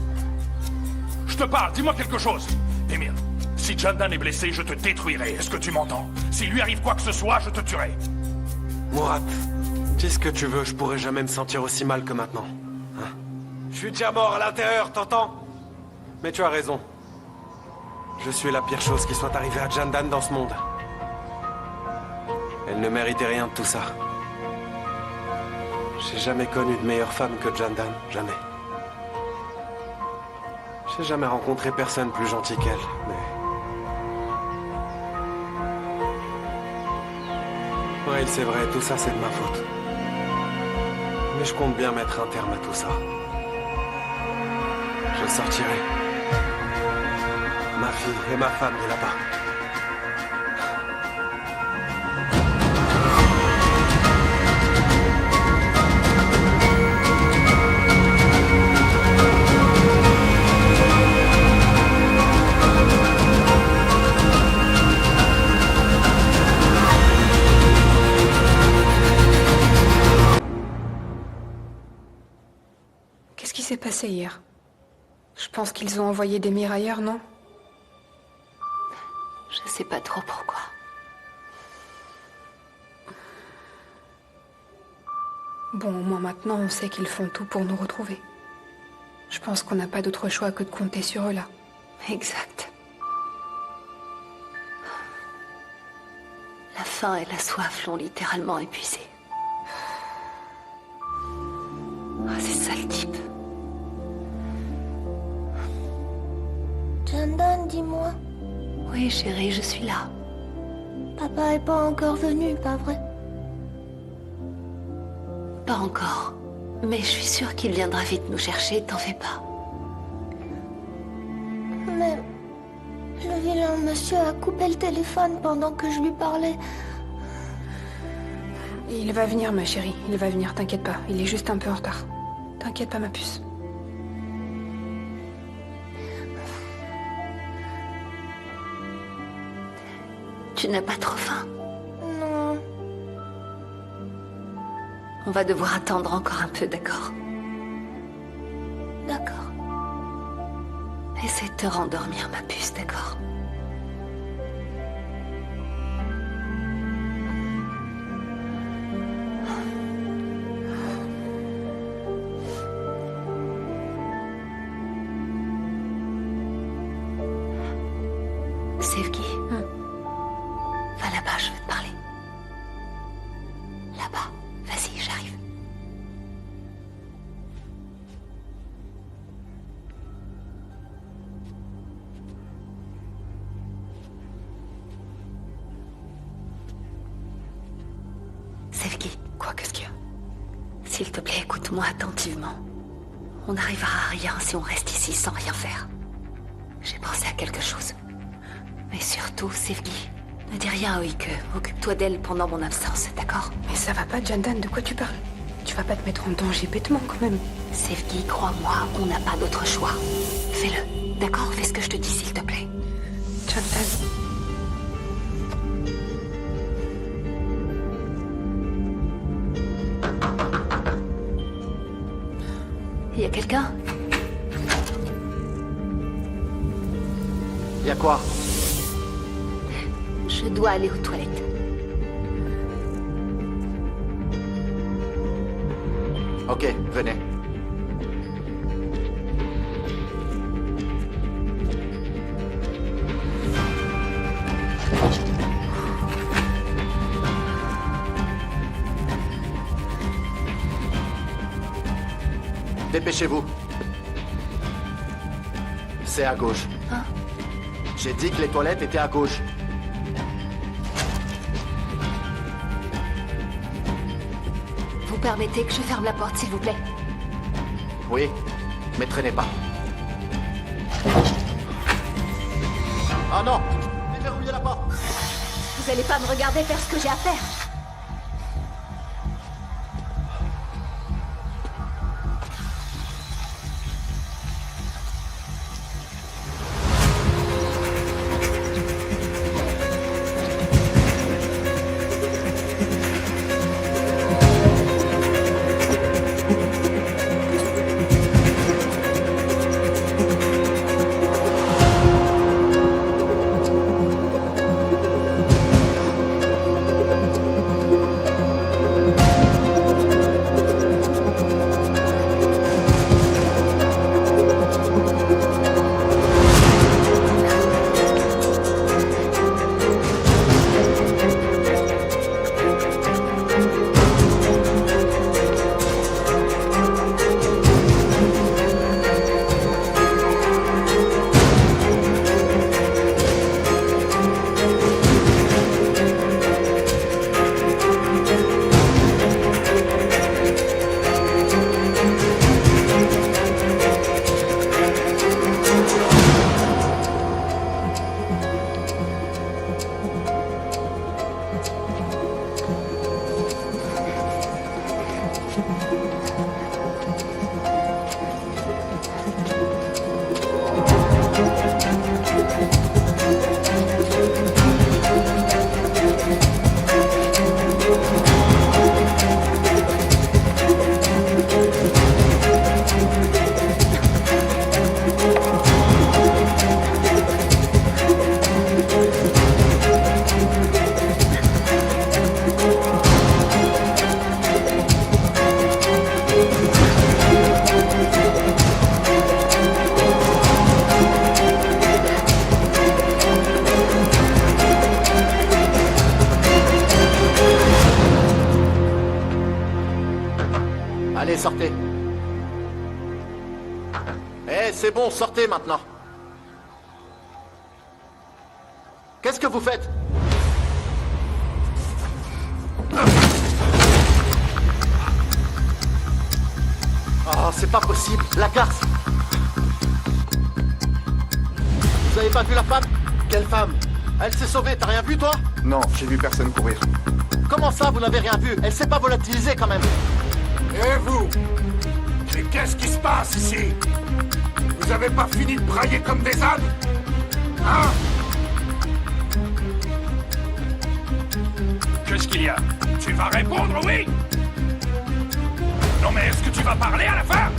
S11: Je te parle, dis-moi quelque chose. Demir, si Jandan est blessé, je te détruirai. Est-ce que tu m'entends? S'il lui arrive quoi que ce soit, je te tuerai.
S9: Murat, dis ce que tu veux, je pourrais jamais me sentir aussi mal que maintenant. Hein? Je suis déjà mort à l'intérieur, t'entends? Mais tu as raison. Je suis la pire chose qui soit arrivée à Jandan dans ce monde. Elle ne méritait rien de tout ça. J'ai jamais connu de meilleure femme que Jandan, jamais. J'ai jamais rencontré personne plus gentil qu'elle, mais... Ouais, c'est vrai, tout ça c'est de ma faute. Mais je compte bien mettre un terme à tout ça. Je sortirai ma fille et ma femme de là-bas.
S6: Qu'est-ce qui s'est passé hier? Je pense qu'ils ont envoyé des mirailleurs, non?
S5: Je sais pas trop pourquoi.
S6: Bon, au moins maintenant, on sait qu'ils font tout pour nous retrouver. Je pense qu'on n'a pas d'autre choix que de compter sur eux, là.
S5: Exact. La faim et la soif l'ont littéralement épuisé. Ah, ces sales types.
S4: Jandan, dis-moi.
S5: Oui, chérie, je suis là.
S4: Papa est pas encore venu, pas vrai?
S5: Pas encore. Mais je suis sûre qu'il viendra vite nous chercher, t'en fais pas.
S4: Mais le vilain monsieur a coupé le téléphone pendant que je lui parlais.
S6: Il va venir, ma chérie. Il va venir, t'inquiète pas. Il est juste un peu en retard. T'inquiète pas, ma puce.
S5: Tu n'as pas trop faim?
S4: Non.
S5: On va devoir attendre encore un peu, d'accord?
S4: D'accord.
S5: Essaie de te rendormir, ma puce, d'accord? Sevgi. Va là-bas, je veux te parler. Là-bas. Vas-y, j'arrive. Sevgi.
S6: Quoi, qu'est-ce qu'il y a?
S5: S'il te plaît, écoute-moi attentivement. On n'arrivera à rien si on reste ici sans rien faire. J'ai pensé à quelque chose. Mais surtout, Sevgi, ne dis rien à Oike. Occupe-toi d'elle pendant mon absence, d'accord?
S6: Mais ça va pas, Jandan, de quoi tu parles? Tu vas pas te mettre en danger bêtement, quand même.
S5: Sevgi, crois-moi, on n'a pas d'autre choix. Fais-le, d'accord? Fais ce que je te dis, s'il te plaît.
S6: Jandan.
S5: Y a quelqu'un?
S12: Y a quoi?
S5: Je dois aller aux toilettes.
S12: Ok, venez. Dépêchez-vous. C'est à gauche.
S5: Hein?
S12: J'ai dit que les toilettes étaient à gauche.
S5: Vous permettez que je ferme la porte, s'il vous plaît?
S12: Oui, mais traînez pas. Oh non! Déverrouillez la porte!
S5: Vous allez pas me regarder faire ce que j'ai à faire?
S18: Allez, sortez. Eh, c'est bon, sortez maintenant. Qu'est-ce que vous faites? Oh, c'est pas possible. La garce. Vous avez pas vu la femme? Quelle femme? Elle s'est sauvée, t'as rien vu, toi?
S19: Non, j'ai vu personne courir.
S18: Comment ça, vous n'avez rien vu? Elle s'est pas volatilisée, quand même.
S8: Et vous? Mais qu'est-ce qui se passe ici? Vous avez pas fini de brailler comme des ânes? Hein?
S11: Qu'est-ce qu'il y a? Tu vas répondre, oui? Non mais est-ce que tu vas parler à la fin?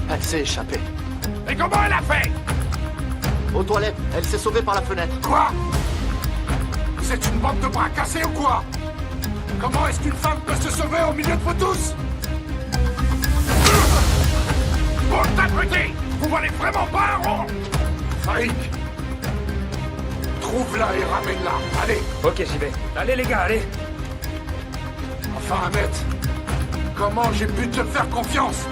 S18: Elle s'est échappée.
S11: Et comment elle a fait?
S18: Aux toilettes, elle s'est sauvée par la fenêtre.
S8: Quoi? Vous êtes une bande de bras cassés ou quoi? Comment est-ce qu'une femme peut se sauver au milieu de vous tous?
S11: Bon t'abruti! Vous valez vraiment pas un rond!
S8: Faïk! Trouve-la et ramène-la. Allez!
S13: Ok, j'y vais. Allez, les gars, allez!
S8: Enfin, Ahmet, comment j'ai pu te faire confiance?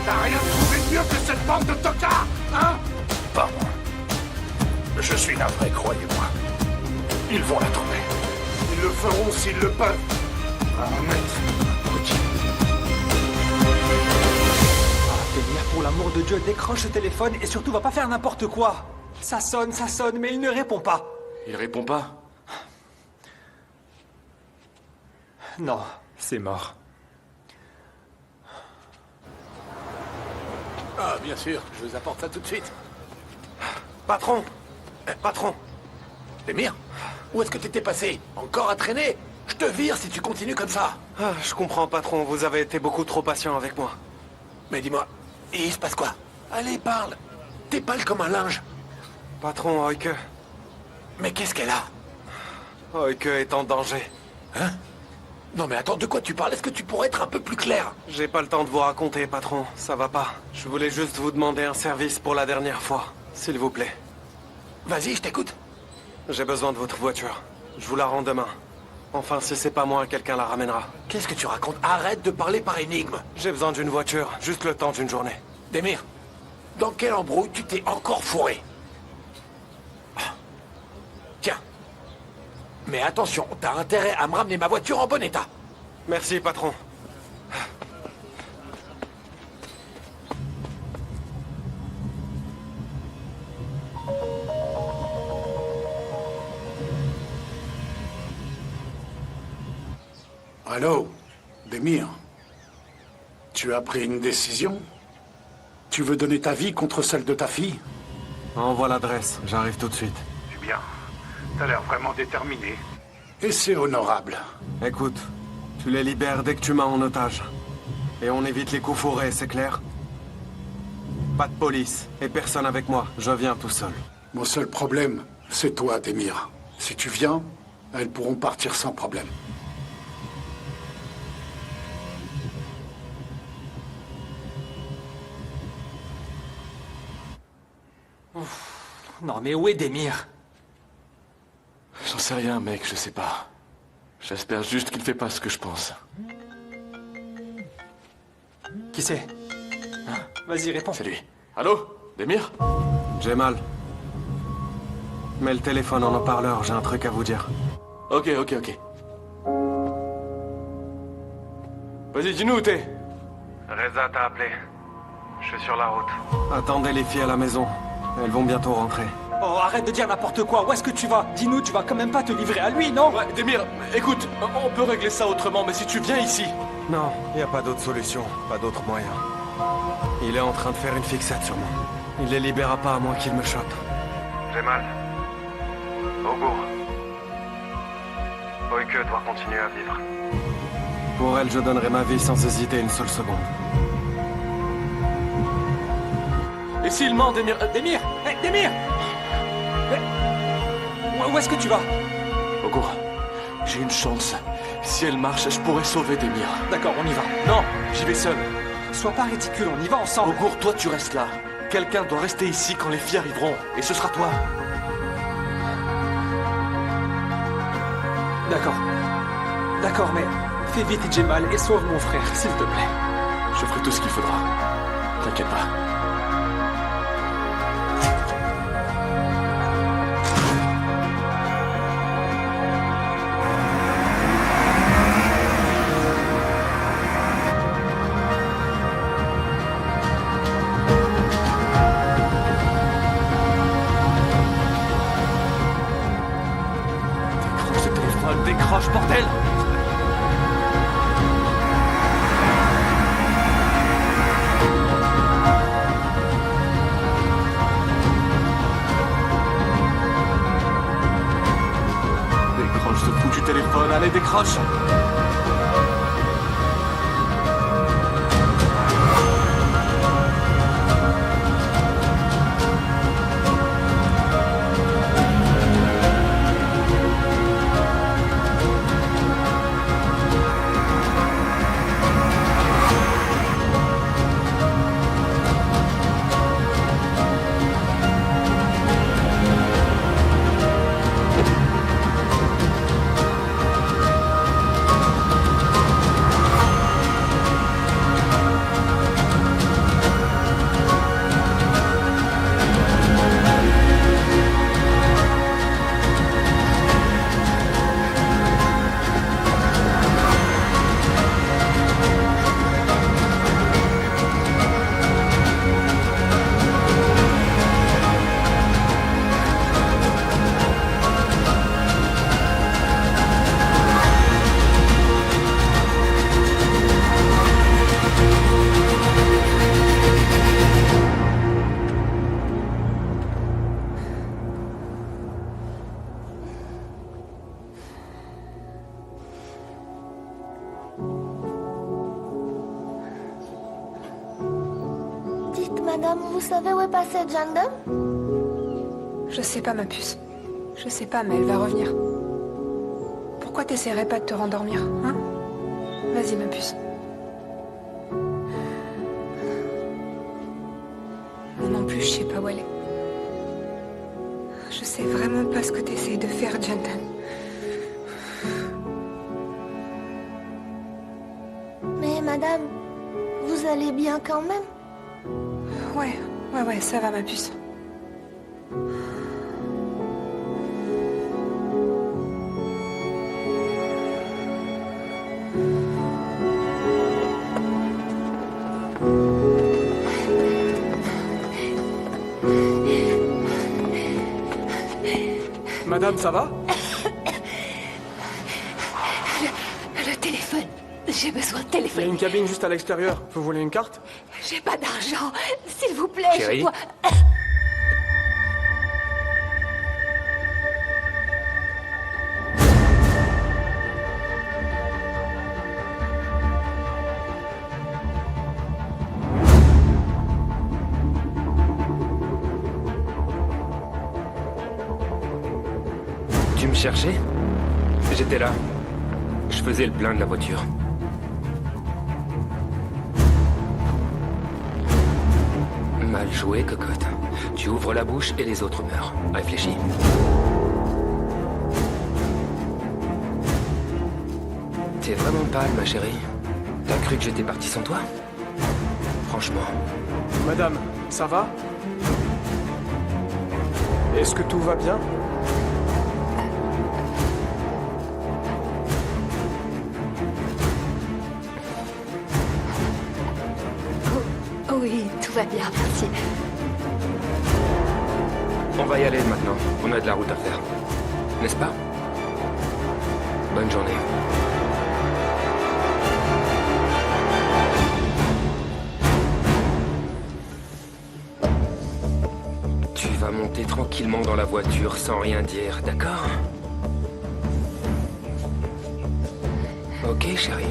S8: T'as rien trouvé de mieux que cette bande de tocards, hein?
S11: Pardon. Je suis navré, croyez-moi. Ils vont la trouver.
S8: Ils le feront s'ils le peuvent. Ahmet, ok.
S3: Démir, pour l'amour de Dieu, décroche le téléphone et surtout va pas faire n'importe quoi. Ça sonne, mais il ne répond pas.
S2: Il répond pas?
S3: Non, c'est mort.
S8: Ah, bien sûr, je vous apporte ça tout de suite.
S9: Patron! Patron!
S8: Émir, où est-ce que t'étais passé? Encore à traîner? Je te vire si tu continues comme ça.
S9: Ah, je comprends, patron. Vous avez été beaucoup trop patient avec moi.
S8: Mais dis-moi, il se passe quoi? Allez, parle. T'es pâle comme un linge.
S9: Patron, Oike.
S8: Mais qu'est-ce qu'elle a?
S9: Oike est en danger.
S8: Hein? Non mais attends, de quoi tu parles? Est-ce que tu pourrais être un peu plus clair?
S9: J'ai pas le temps de vous raconter, patron. Ça va pas. Je voulais juste vous demander un service pour la dernière fois. S'il vous plaît.
S8: Vas-y, je t'écoute.
S9: J'ai besoin de votre voiture. Je vous la rends demain. Enfin, si c'est pas moi, quelqu'un la ramènera.
S8: Qu'est-ce que tu racontes? Arrête de parler par énigme.
S9: J'ai besoin d'une voiture, juste le temps d'une journée.
S8: Démir, dans quelle embrouille tu t'es encore fourré? Tiens. Mais attention, t'as intérêt à me ramener ma voiture en bon état.
S9: Merci, patron.
S8: Allô, Démir. Tu as pris une décision? Tu veux donner ta vie contre celle de ta fille?
S9: Envoie l'adresse, j'arrive tout de suite.
S8: C'est bien. T'as l'air vraiment déterminé. Et c'est honorable.
S9: Écoute, tu les libères dès que tu m'as en otage. Et on évite les coups fourrés, c'est clair? Pas de police, et personne avec moi. Je viens tout seul.
S8: Mon seul problème, c'est toi, Démir. Si tu viens, elles pourront partir sans problème.
S3: Non, mais où est Démir?
S2: J'en sais rien, mec, je sais pas. J'espère juste qu'il fait pas ce que je pense.
S3: Qui c'est? Vas-y, réponds.
S2: C'est lui. Allô? Démir?
S9: J'ai mal. Mets le téléphone en haut-parleur, j'ai un truc à vous dire.
S2: Ok. Vas-y, dis-nous où t'es.
S9: Reza t'a appelé. Je suis sur la route. Attendez les filles à la maison. Elles vont bientôt rentrer.
S3: Oh, arrête de dire n'importe quoi. Où est-ce que tu vas? Dis-nous, tu vas quand même pas te livrer à lui, non?
S2: Ouais, Démir, écoute, on peut régler ça autrement, mais si tu viens ici...
S9: Non, il n'y a pas d'autre solution, pas d'autre moyen. Il est en train de faire une fixette sur moi. Il les libérera pas à moins qu'il me chope. J'ai mal. Augour. Oike doit continuer à vivre. Pour elle, je donnerai ma vie sans hésiter une seule seconde.
S2: Et s'il ment, Démir...
S3: Démir! Hey, Démir! Où est-ce que tu vas?
S2: Augour, j'ai une chance. Si elle marche, je pourrais sauver Démir.
S3: D'accord, on y va.
S2: Non, j'y vais seul.
S3: Sois pas ridicule, on y va ensemble.
S2: Augour, toi tu restes là. Quelqu'un doit rester ici quand les filles arriveront. Et ce sera toi.
S3: D'accord, mais fais vite Jemal et sauve mon frère, s'il te plaît.
S2: Je ferai tout ce qu'il faudra. T'inquiète pas. Décroche ce téléphone, décroche, bordel! Décroche ce foutu téléphone, allez, décroche!
S4: Dites, madame, vous savez où est passée Jandan?
S6: Je sais pas, ma puce. Je sais pas, mais elle va revenir. Pourquoi t'essaierais pas de te rendormir, hein? Vas-y, ma puce. Moi non plus, je sais pas où elle est. Je sais vraiment pas ce que t'essayes de faire, Jandan.
S4: Mais madame, vous allez bien quand même?
S6: Ouais, ça va, ma puce.
S9: Madame, ça va?
S5: Le téléphone. J'ai besoin de téléphone.
S9: Il y a une cabine juste à l'extérieur. Vous voulez une carte?
S5: J'ai pas d'argent. S'il vous plaît,
S9: Chérie.
S5: je dois...
S13: Tu me cherchais? J'étais là. Je faisais le plein de la voiture. Mal joué, cocotte. Tu ouvres la bouche et les autres meurent. Réfléchis. T'es vraiment pâle, ma chérie. T'as cru que j'étais parti sans toi? Franchement.
S9: Madame, ça va? Est-ce que tout va bien?
S5: Oui, tout va bien, merci.
S13: On va y aller maintenant. On a de la route à faire. N'est-ce pas? Bonne journée. Tu vas monter tranquillement dans la voiture sans rien dire, d'accord? Ok, chérie.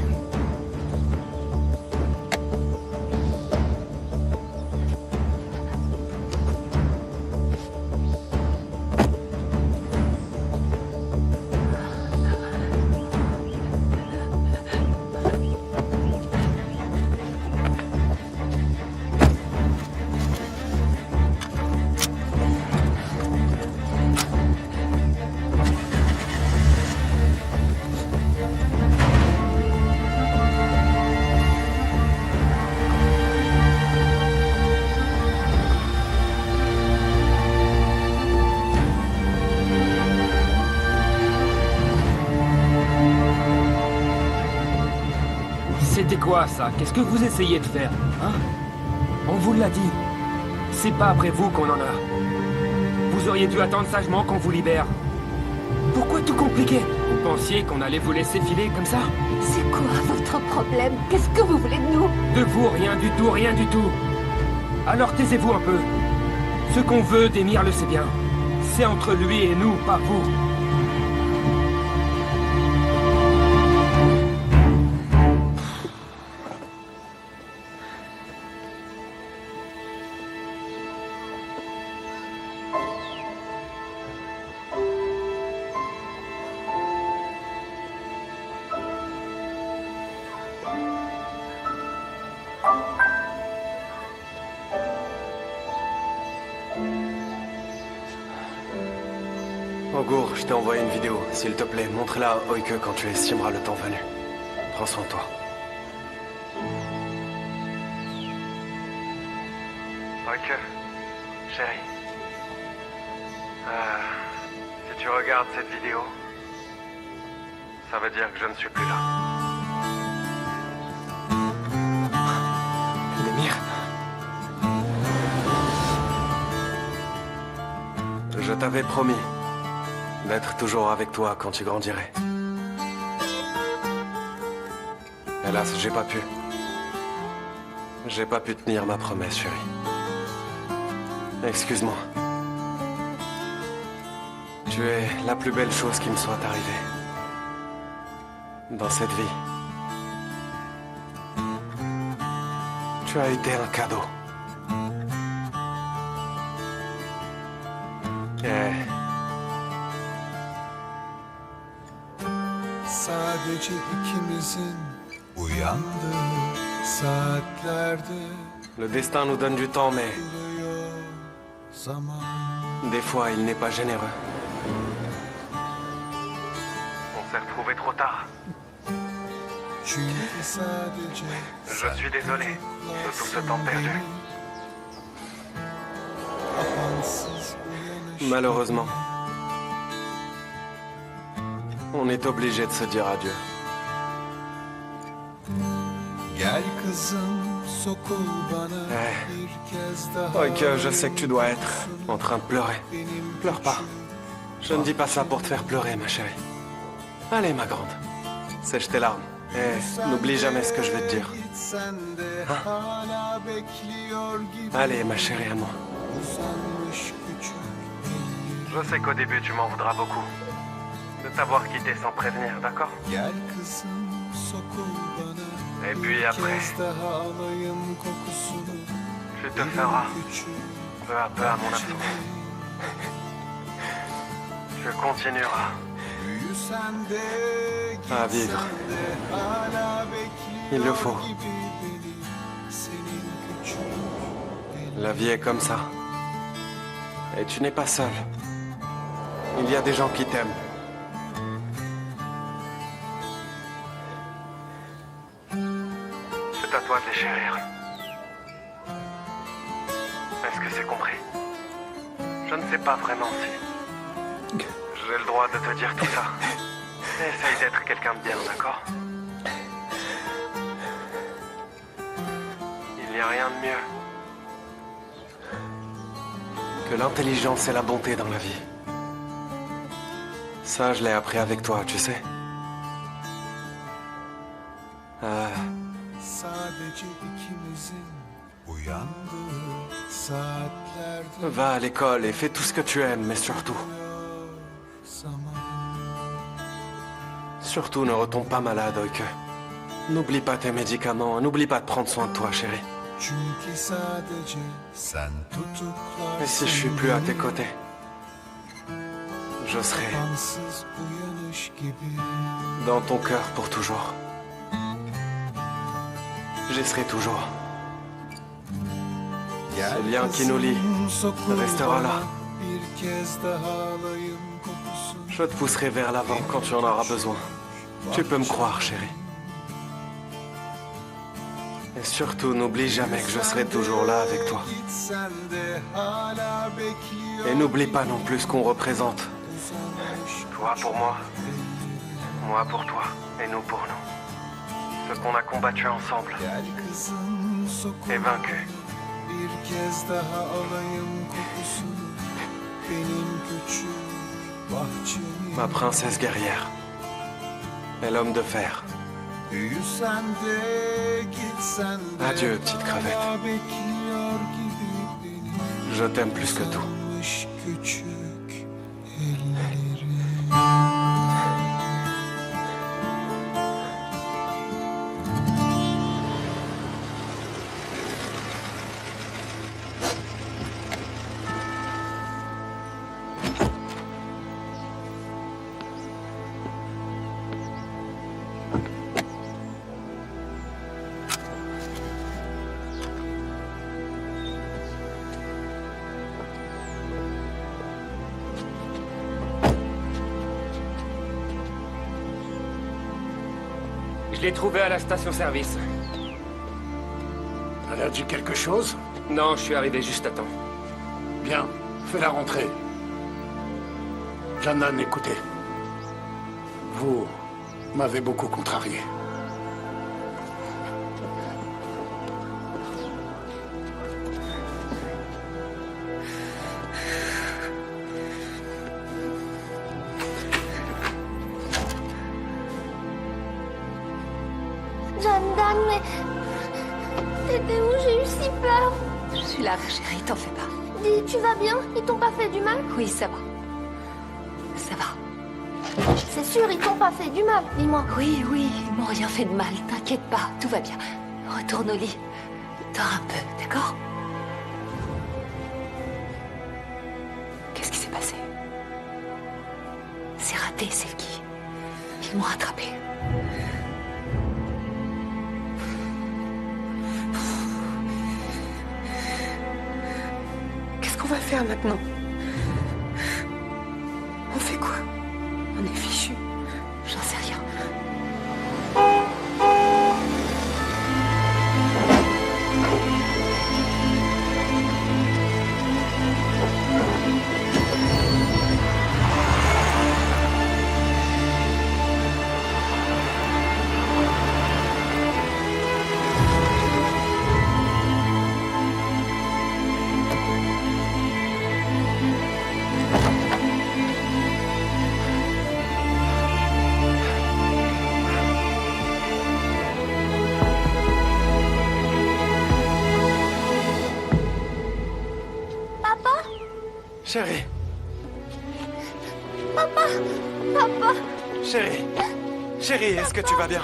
S13: C'était quoi ça? Qu'est-ce que vous essayez de faire? Hein? On vous l'a dit. C'est pas après vous qu'on en a. Vous auriez dû attendre sagement qu'on vous libère. Pourquoi tout compliquer? Vous pensiez qu'on allait vous laisser filer comme ça?
S5: C'est quoi votre problème? Qu'est-ce que vous voulez de nous?
S13: De vous, rien du tout, rien du tout. Alors taisez-vous un peu. Ce qu'on veut, Démir le sait bien. C'est entre lui et nous, pas vous.
S9: Augur, je t'ai envoyé une vidéo. S'il te plaît, montre-la à Oike quand tu estimeras le temps venu. Prends soin de toi. Oike, chérie. Si tu regardes cette vidéo, ça veut dire que je ne suis plus là. Démir. Je t'avais promis d'être toujours avec toi quand tu grandirais. Hélas, j'ai pas pu. J'ai pas pu tenir ma promesse, chérie. Excuse-moi. Tu es la plus belle chose qui me soit arrivée dans cette vie. Tu as été un cadeau.
S17: Sadece ikimizin uyandığı saatlerde
S9: Le destin nous donne du temps, mais
S17: zaman
S9: des fois, il n'est pas généreux. On s'est retrouvés trop tard.
S17: çünkü sadece
S9: Je suis désolé de tout ce temps perdu.
S17: kapansız uyanış
S9: Malheureusement, on est obligé de se dire adieu.
S17: Gel kızım sokul bana bir kez daha.
S9: Oike, je sais que tu dois être en train de pleurer. Pleure pas. Je ne dis pas ça pour te faire pleurer, ma chérie. Allez, ma grande. Sèche tes larmes. Et n'oublie jamais ce que je vais te dire.
S17: Gitsen de hala bekliyor gibi
S9: Allez, ma chérie à moi.
S17: uzanmış küçük
S9: Je sais qu'au début, tu m'en voudras beaucoup. De t'avoir quitté sans prévenir, d'accord?
S17: Gel kızım sokul bana.
S9: Et puis après,
S17: Bir kez daha alayım kokusunu.
S9: tu te feras peu à peu à mon absence. Tu continueras
S17: Büyüsen de
S9: à vivre.
S17: hala
S9: Il le
S17: bekliyor
S9: faut.
S17: gibi beni. Senin küçük
S9: La vie est comme ça. Et tu n'es pas seul. Il y a des gens qui t'aiment. C'est à toi de les chérir. Est-ce que c'est compris? Je ne sais pas vraiment si j'ai le droit de te dire tout ça. Mais essaye d'être quelqu'un de bien, d'accord? Il n'y a rien de mieux que l'intelligence et la bonté dans la vie. Ça, je l'ai appris avec toi, tu sais.
S17: sadece ikimizin uyandığı saatlerde
S9: Va à l'école et fais tout ce que tu aimes, mais surtout ne retombe pas malade, Oike. N'oublie pas tes médicaments, n'oublie pas de prendre soin de toi, chérie.
S17: çünkü sadece sen tutuklarsın.
S9: Et si je suis plus à tes côtés, je serai
S17: Kapansız uyanış gibi
S9: dans ton cœur pour toujours. J'y serai toujours. Ce lien qui nous lie restera là.
S17: bir kez daha alayım kokusunu.
S9: Je te pousserai vers l'avant quand tu en auras besoin. Tu peux me croire, chérie. Et surtout, n'oublie jamais que je serai toujours là avec toi.
S17: Gitsen de hala bekliyor.
S9: Et n'oublie pas non plus ce qu'on représente. Toi pour moi, moi pour toi, et nous pour nous.
S7: Ce qu'on a combattu ensemble.
S17: Gel kızım
S7: Et
S17: sokul.
S7: vaincu.
S17: Bir kez daha alayım kokusunu. Benim küçük bahçemin.
S9: Ma princesse guerrière. Et l'homme de fer.
S17: Büyüsen de gitsen de.
S9: Adieu, petite crevette.
S17: hala bekliyor gibi beni.
S9: Je t'aime plus que tout.
S17: Uzanmış küçük ellerim.
S13: Je l'ai trouvé à la station-service.
S8: Elle a dit quelque chose?
S13: Non, je suis arrivé juste à temps.
S8: Bien, fais-la rentrer. Jandan, écoutez. Vous m'avez beaucoup contrarié.
S4: Jandan, mais... T'étais où? J'ai eu si peur.
S5: Je suis là, chérie, t'en fais pas.
S4: Dis, tu vas bien? Ils t'ont pas fait du mal?
S5: Oui, ça va. Ça va.
S4: C'est sûr, ils t'ont pas fait du mal, dis-moi.
S5: Oui, ils m'ont rien fait de mal, t'inquiète pas, tout va bien. Retourne au lit. Dors un peu, d'accord? Qu'est-ce qui s'est passé? C'est raté, Selkie. Ils m'ont rattrapé.
S6: Qu'est-ce qu'on va faire maintenant? On fait quoi? On est fichus.
S5: J'en sais rien.
S9: Chérie,
S4: Papa! Papa!
S9: chérie, chérie, est-ce que tu vas bien?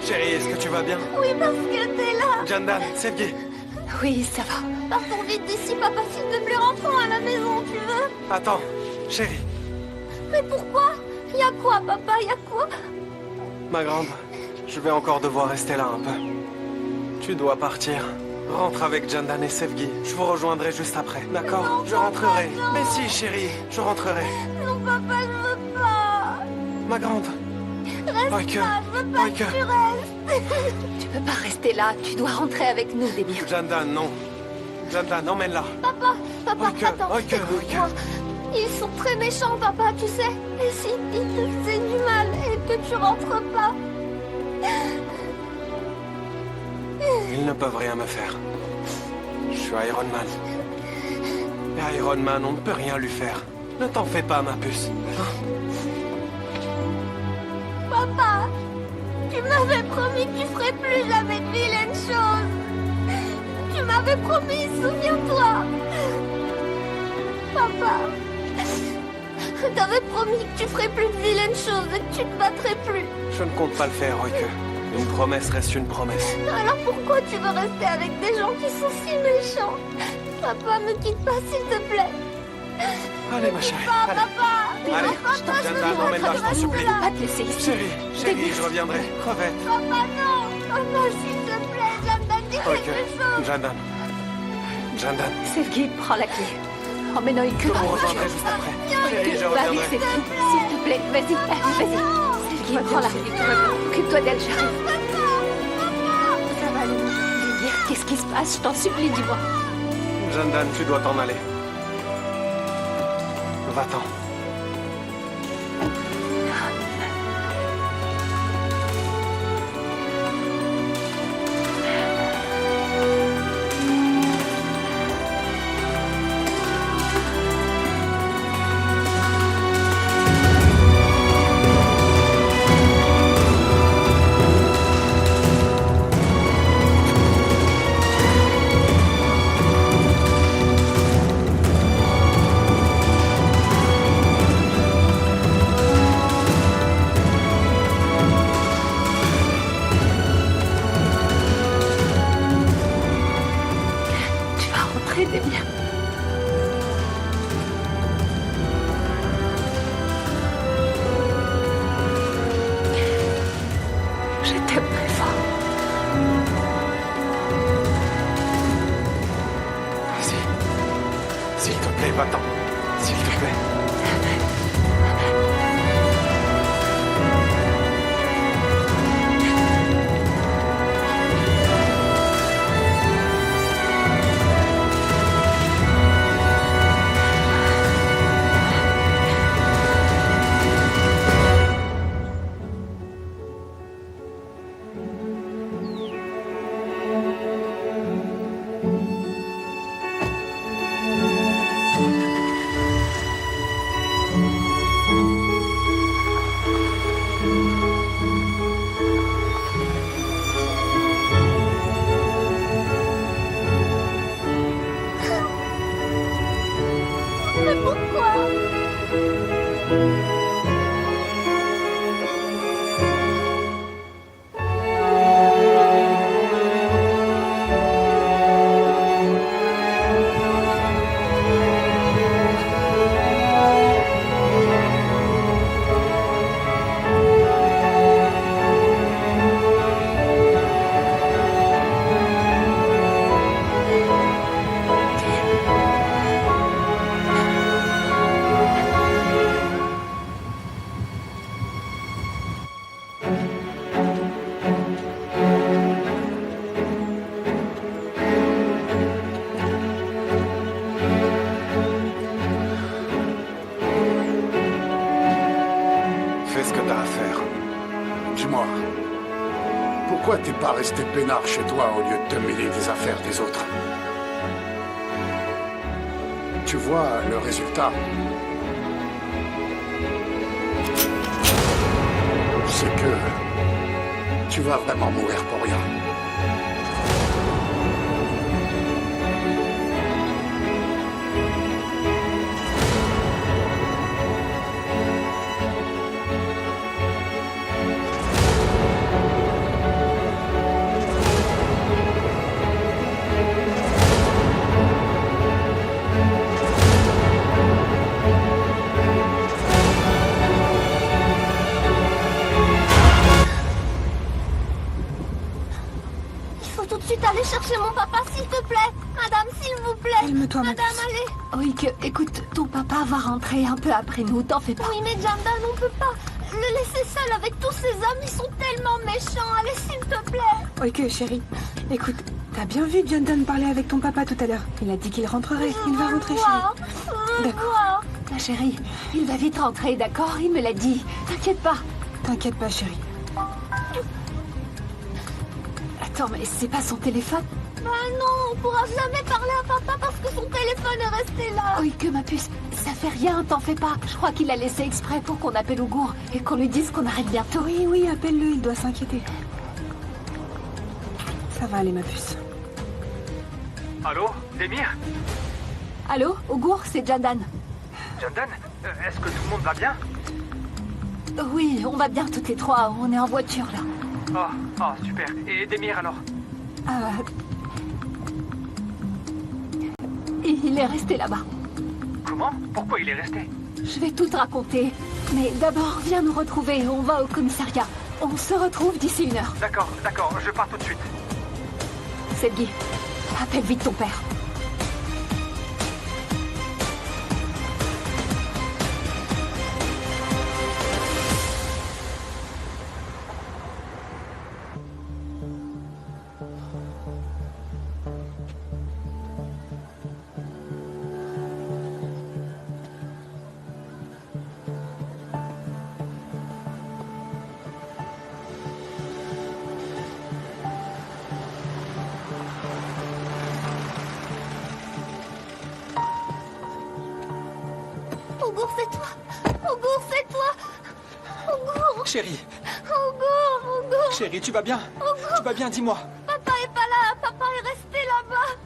S9: Chérie, est-ce que tu vas bien?
S4: Oui, parce que t'es là!
S9: Jandan, Sevgi.
S5: Oui, ça va.
S4: Partons vite d'ici, papa, s'il te plaît, rentrons à la maison, tu veux?
S9: Attends, chérie,
S4: Mais pourquoi? Y a quoi, papa? Y a quoi?
S9: ma grande, je vais encore devoir rester là un peu. Tu dois partir. Rentre avec Jandan et Sevgi. Je vous rejoindrai juste après, d'accord? Je rentrerai. Mais si, chérie, je rentrerai.
S4: Non, papa, je veux pas!
S9: Ma grande.
S4: Reste
S9: Oike,
S4: là, je veux pas
S9: Oike.
S4: que tu restes!
S5: Tu peux pas rester là, tu dois rentrer avec nous, Demir.
S9: Jandan, non. Jandan, emmène-la.
S4: Papa,
S9: Oike,
S4: attends,
S9: Oike,
S4: écoute-moi. Ils sont très méchants, papa, tu sais. Et si ils te faisaient du mal et que tu rentres pas?
S9: Ils ne peuvent rien me faire. Je suis Iron Man. Et Iron Man, on ne peut rien lui faire. Ne t'en fais pas, ma puce.
S4: Papa, tu m'avais promis que tu ferais plus jamais de vilaines choses. Tu m'avais promis, souviens-toi. Papa, t'avais promis que tu ferais plus de vilaines choses et que tu te battrais plus.
S9: Je ne compte pas le faire, Oike. Une promesse reste une promesse.
S4: Alors pourquoi tu veux rester avec des gens qui sont si méchants? Papa, ne quitte pas, s'il te plaît.
S9: Allez, ma chérie.
S4: Papa,
S9: allez.
S4: papa,
S9: Allez,
S4: papa, je veux
S9: Jandan,
S4: pas
S9: emmène-la, je t'en supplie.
S5: Pas te laisser ici.
S9: Chérie, je reviendrai. Crevette.
S4: Papa, non. Papa, s'il te plaît, Jandan, dis
S9: Oike.
S4: quelque chose.
S9: Jandan. Jandan.
S5: Sevgi, prends la clé. Emmène Oike.
S9: Je vous rejoindrai juste après. Chérie, je
S5: Va vite,
S9: reviendrai.
S5: Sevgi, s'il te plaît. Vas-y, allez, vas-y. Sevgi, prends-la. Occupe-toi d'elle, j'arrive. Ça va aller. Demir, qu'est-ce qui se passe? Je t'en supplie, dis-moi.
S9: Jandan, tu dois t'en aller. Va-t'en.
S16: Fais ce que t'as à faire.
S8: Dis-moi, pourquoi t'es pas resté peinard chez toi au lieu de te mêler des affaires des autres? Tu vois le résultat. C'est que tu vas vraiment mourir pour rien.
S4: Allez chercher mon papa, s'il te plaît. Madame, s'il vous plaît.
S6: Calme-toi,
S4: Madame, allez.
S5: Oui, écoute, ton papa va rentrer un peu après nous, t'en fais pas.
S4: Oui, mais Jandan, on peut pas le laisser seul avec tous ces hommes. Ils sont tellement méchants. Allez, s'il te plaît.
S6: Ok, chérie. Écoute, t'as bien vu Jandan parler avec ton papa tout à l'heure. Il a dit qu'il rentrerait. Il va rentrer, chérie. D'accord.
S5: Ma chérie, il va vite rentrer, d'accord? Il me l'a dit. T'inquiète pas.
S6: T'inquiète pas, chérie.
S5: Attends, mais c'est pas son téléphone?
S4: Bah non, on pourra jamais parler à papa parce que son téléphone est resté là.
S5: Oui, que ma puce, ça fait rien, t'en fais pas. Je crois qu'il l'a laissé exprès pour qu'on appelle Ougour et qu'on lui dise qu'on arrête bientôt.
S6: Oui, oui, appelle-le, il doit s'inquiéter. Ça va aller, ma puce.
S7: Allô, Demir?
S5: Allô, Ougour, c'est Jandan.
S7: Jandan, est-ce que tout le monde va bien?
S5: Oui, on va bien toutes les trois, on est en voiture là.
S7: Oh, super. Et Demir alors?
S5: Il est resté là-bas.
S7: Comment? Pourquoi il est resté?
S5: Je vais tout te raconter. Mais d'abord, viens nous retrouver, on va au commissariat. On se retrouve d'ici 1 heure.
S7: D'accord, je pars tout de suite.
S5: Selgi, appelle vite ton père.
S4: Ougour, c'est toi. Ougour, c'est toi. Ougour.
S3: Chérie.
S4: Ougour.
S3: Chérie, tu vas bien?
S4: Ougour.
S3: Tu vas bien, dis-moi.
S4: Papa est pas là. Papa est resté là-bas.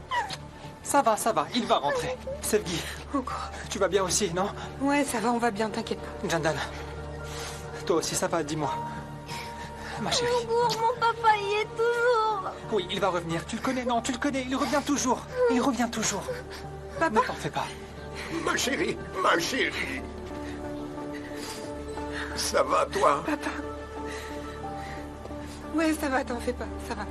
S3: Ça va, il va rentrer. Selgi, tu vas bien aussi, non?
S6: Ouais, ça va, on va bien, t'inquiète pas.
S3: Jandan, toi aussi ça va, dis-moi. Ma chérie.
S4: Ougour, mon papa y est toujours.
S3: Oui, il va revenir. Tu le connais, non? Tu le connais, il revient toujours. Il revient toujours.
S6: Papa?
S3: Ne t'en fais pas.
S10: Ma chérie. Ça va, toi?
S6: Papa. Ouais, ça va, t'en fais pas, ça va.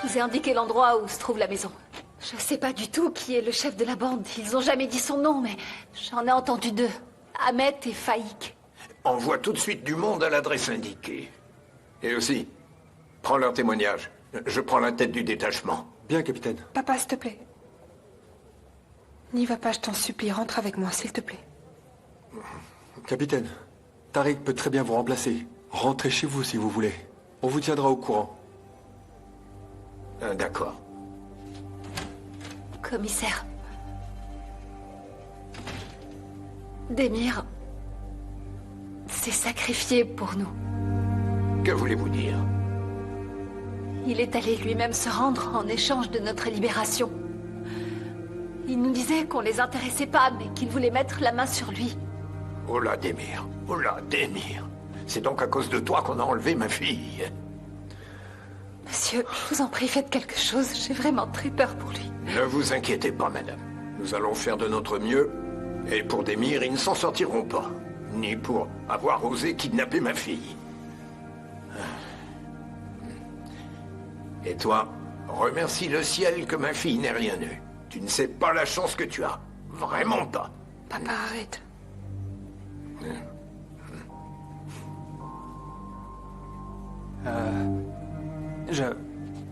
S5: Je vous ai indiqué l'endroit où se trouve la maison. Je sais pas du tout qui est le chef de la bande. Ils ont jamais dit son nom, mais j'en ai entendu 2. Ahmet et Faïk.
S10: Envoie tout de suite du monde à l'adresse indiquée. Et aussi, prends leur témoignage. Je prends la tête du détachement.
S3: Bien, capitaine.
S6: Papa, s'il te plaît. N'y va pas, je t'en supplie. Rentre avec moi, s'il te plaît.
S14: Capitaine, Tariq peut très bien vous remplacer. Rentrez chez vous si vous voulez. On vous tiendra au courant.
S10: D'accord.
S5: Commissaire. Demir s'est sacrifié pour nous.
S10: Que voulez-vous dire?
S5: Il est allé lui-même se rendre en échange de notre libération. Il nous disait qu'on les intéressait pas, mais qu'il voulait mettre la main sur lui.
S10: Oh là, Demir. Oh là, Demir. C'est donc à cause de toi qu'on a enlevé ma fille.
S5: Monsieur, je vous en prie, faites quelque chose. J'ai vraiment très peur pour lui.
S10: Ne vous inquiétez pas, madame. Nous allons faire de notre mieux. Et pour Demir, ils ne s'en sortiront pas. Ni pour avoir osé kidnapper ma fille. Et toi, remercie le ciel que ma fille n'ait rien eu. Tu ne sais pas la chance que tu as. Vraiment pas.
S6: Papa, arrête.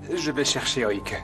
S3: Je vais chercher Oik.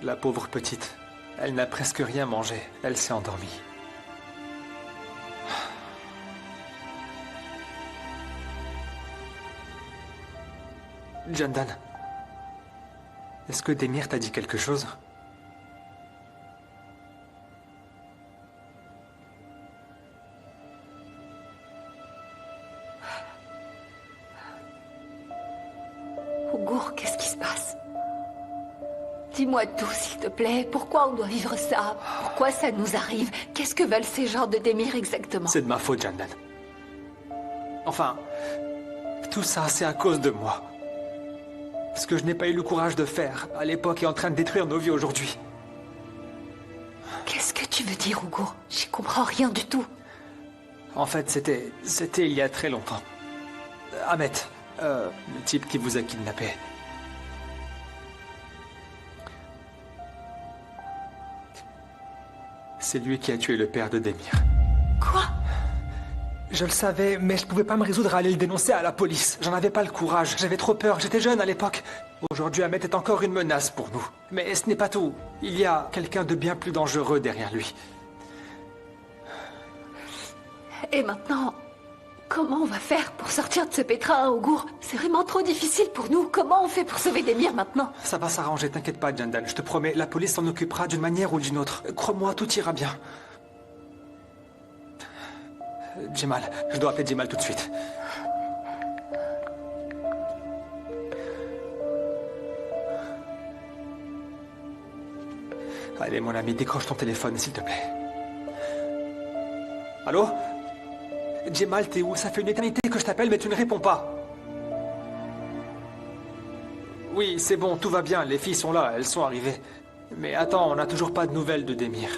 S3: La pauvre petite. Elle n'a presque rien mangé. Elle s'est endormie. Jandan. Est-ce que Demir t'a dit quelque chose?
S5: Ougour, qu'est-ce qui se passe? Dis-moi tout, s'il te plaît. Pourquoi on doit vivre ça? Pourquoi ça nous arrive? Qu'est-ce que veulent ces gens de Demir exactement?
S3: C'est de ma faute, Jandan. Enfin, tout ça, c'est à cause de moi. Ce que je n'ai pas eu le courage de faire à l'époque est en train de détruire nos vies aujourd'hui.
S5: Qu'est-ce que tu veux dire, Ougour? J'y comprends rien du tout.
S3: En fait, c'était il y a très longtemps. Ahmet, le type qui vous a kidnappé. C'est lui qui a tué le père de Demir.
S5: Quoi?
S3: Je le savais, mais je pouvais pas me résoudre à aller le dénoncer à la police. J'en avais pas le courage, j'avais trop peur, j'étais jeune à l'époque. Aujourd'hui, Ahmet est encore une menace pour nous. Mais ce n'est pas tout. Il y a quelqu'un de bien plus dangereux derrière lui.
S5: Et maintenant, comment on va faire pour sortir de ce pétrin, Ougour? C'est vraiment trop difficile pour nous. Comment on fait pour sauver Demir maintenant?
S3: Ça va s'arranger, t'inquiète pas, Jandan. Je te promets, la police s'en occupera d'une manière ou d'une autre. Crois-moi, tout ira bien. Jemal, je dois appeler Jemal tout de suite. Allez, mon ami, décroche ton téléphone, s'il te plaît. Allô? Jemal, t'es où? Ça fait une éternité que je t'appelle, mais tu ne réponds pas. Oui, c'est bon, tout va bien. Les filles sont là, elles sont arrivées. Mais attends, on n'a toujours pas de nouvelles de Demir.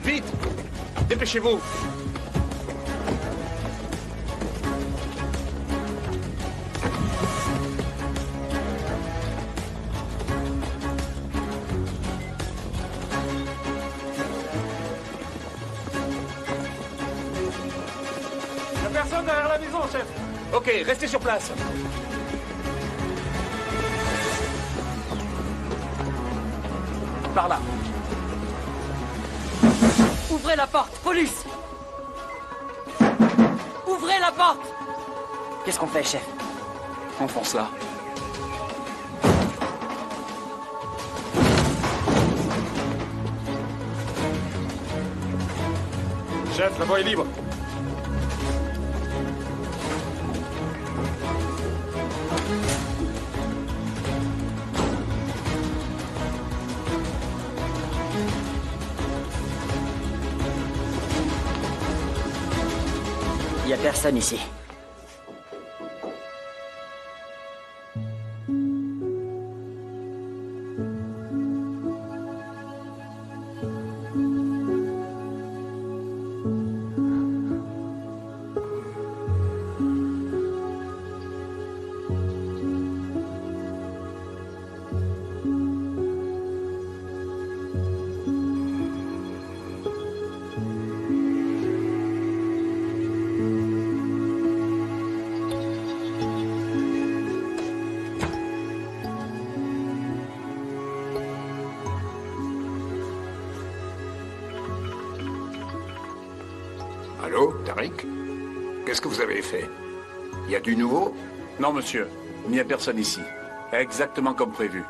S11: Vite! Dépêchez-vous!
S1: Personne derrière la maison, chef.
S11: Ok, restez sur place. Par là.
S19: Ouvrez la porte, police! Ouvrez la porte!
S12: Qu'est-ce qu'on fait, chef?
S14: Enfonce-la.
S11: Chef, la voie est libre.
S19: personne ici.
S10: Allô, Tariq? Qu'est-ce que vous avez fait? Y a du nouveau?
S16: Non, monsieur. Il n'y a personne ici. Exactement comme prévu.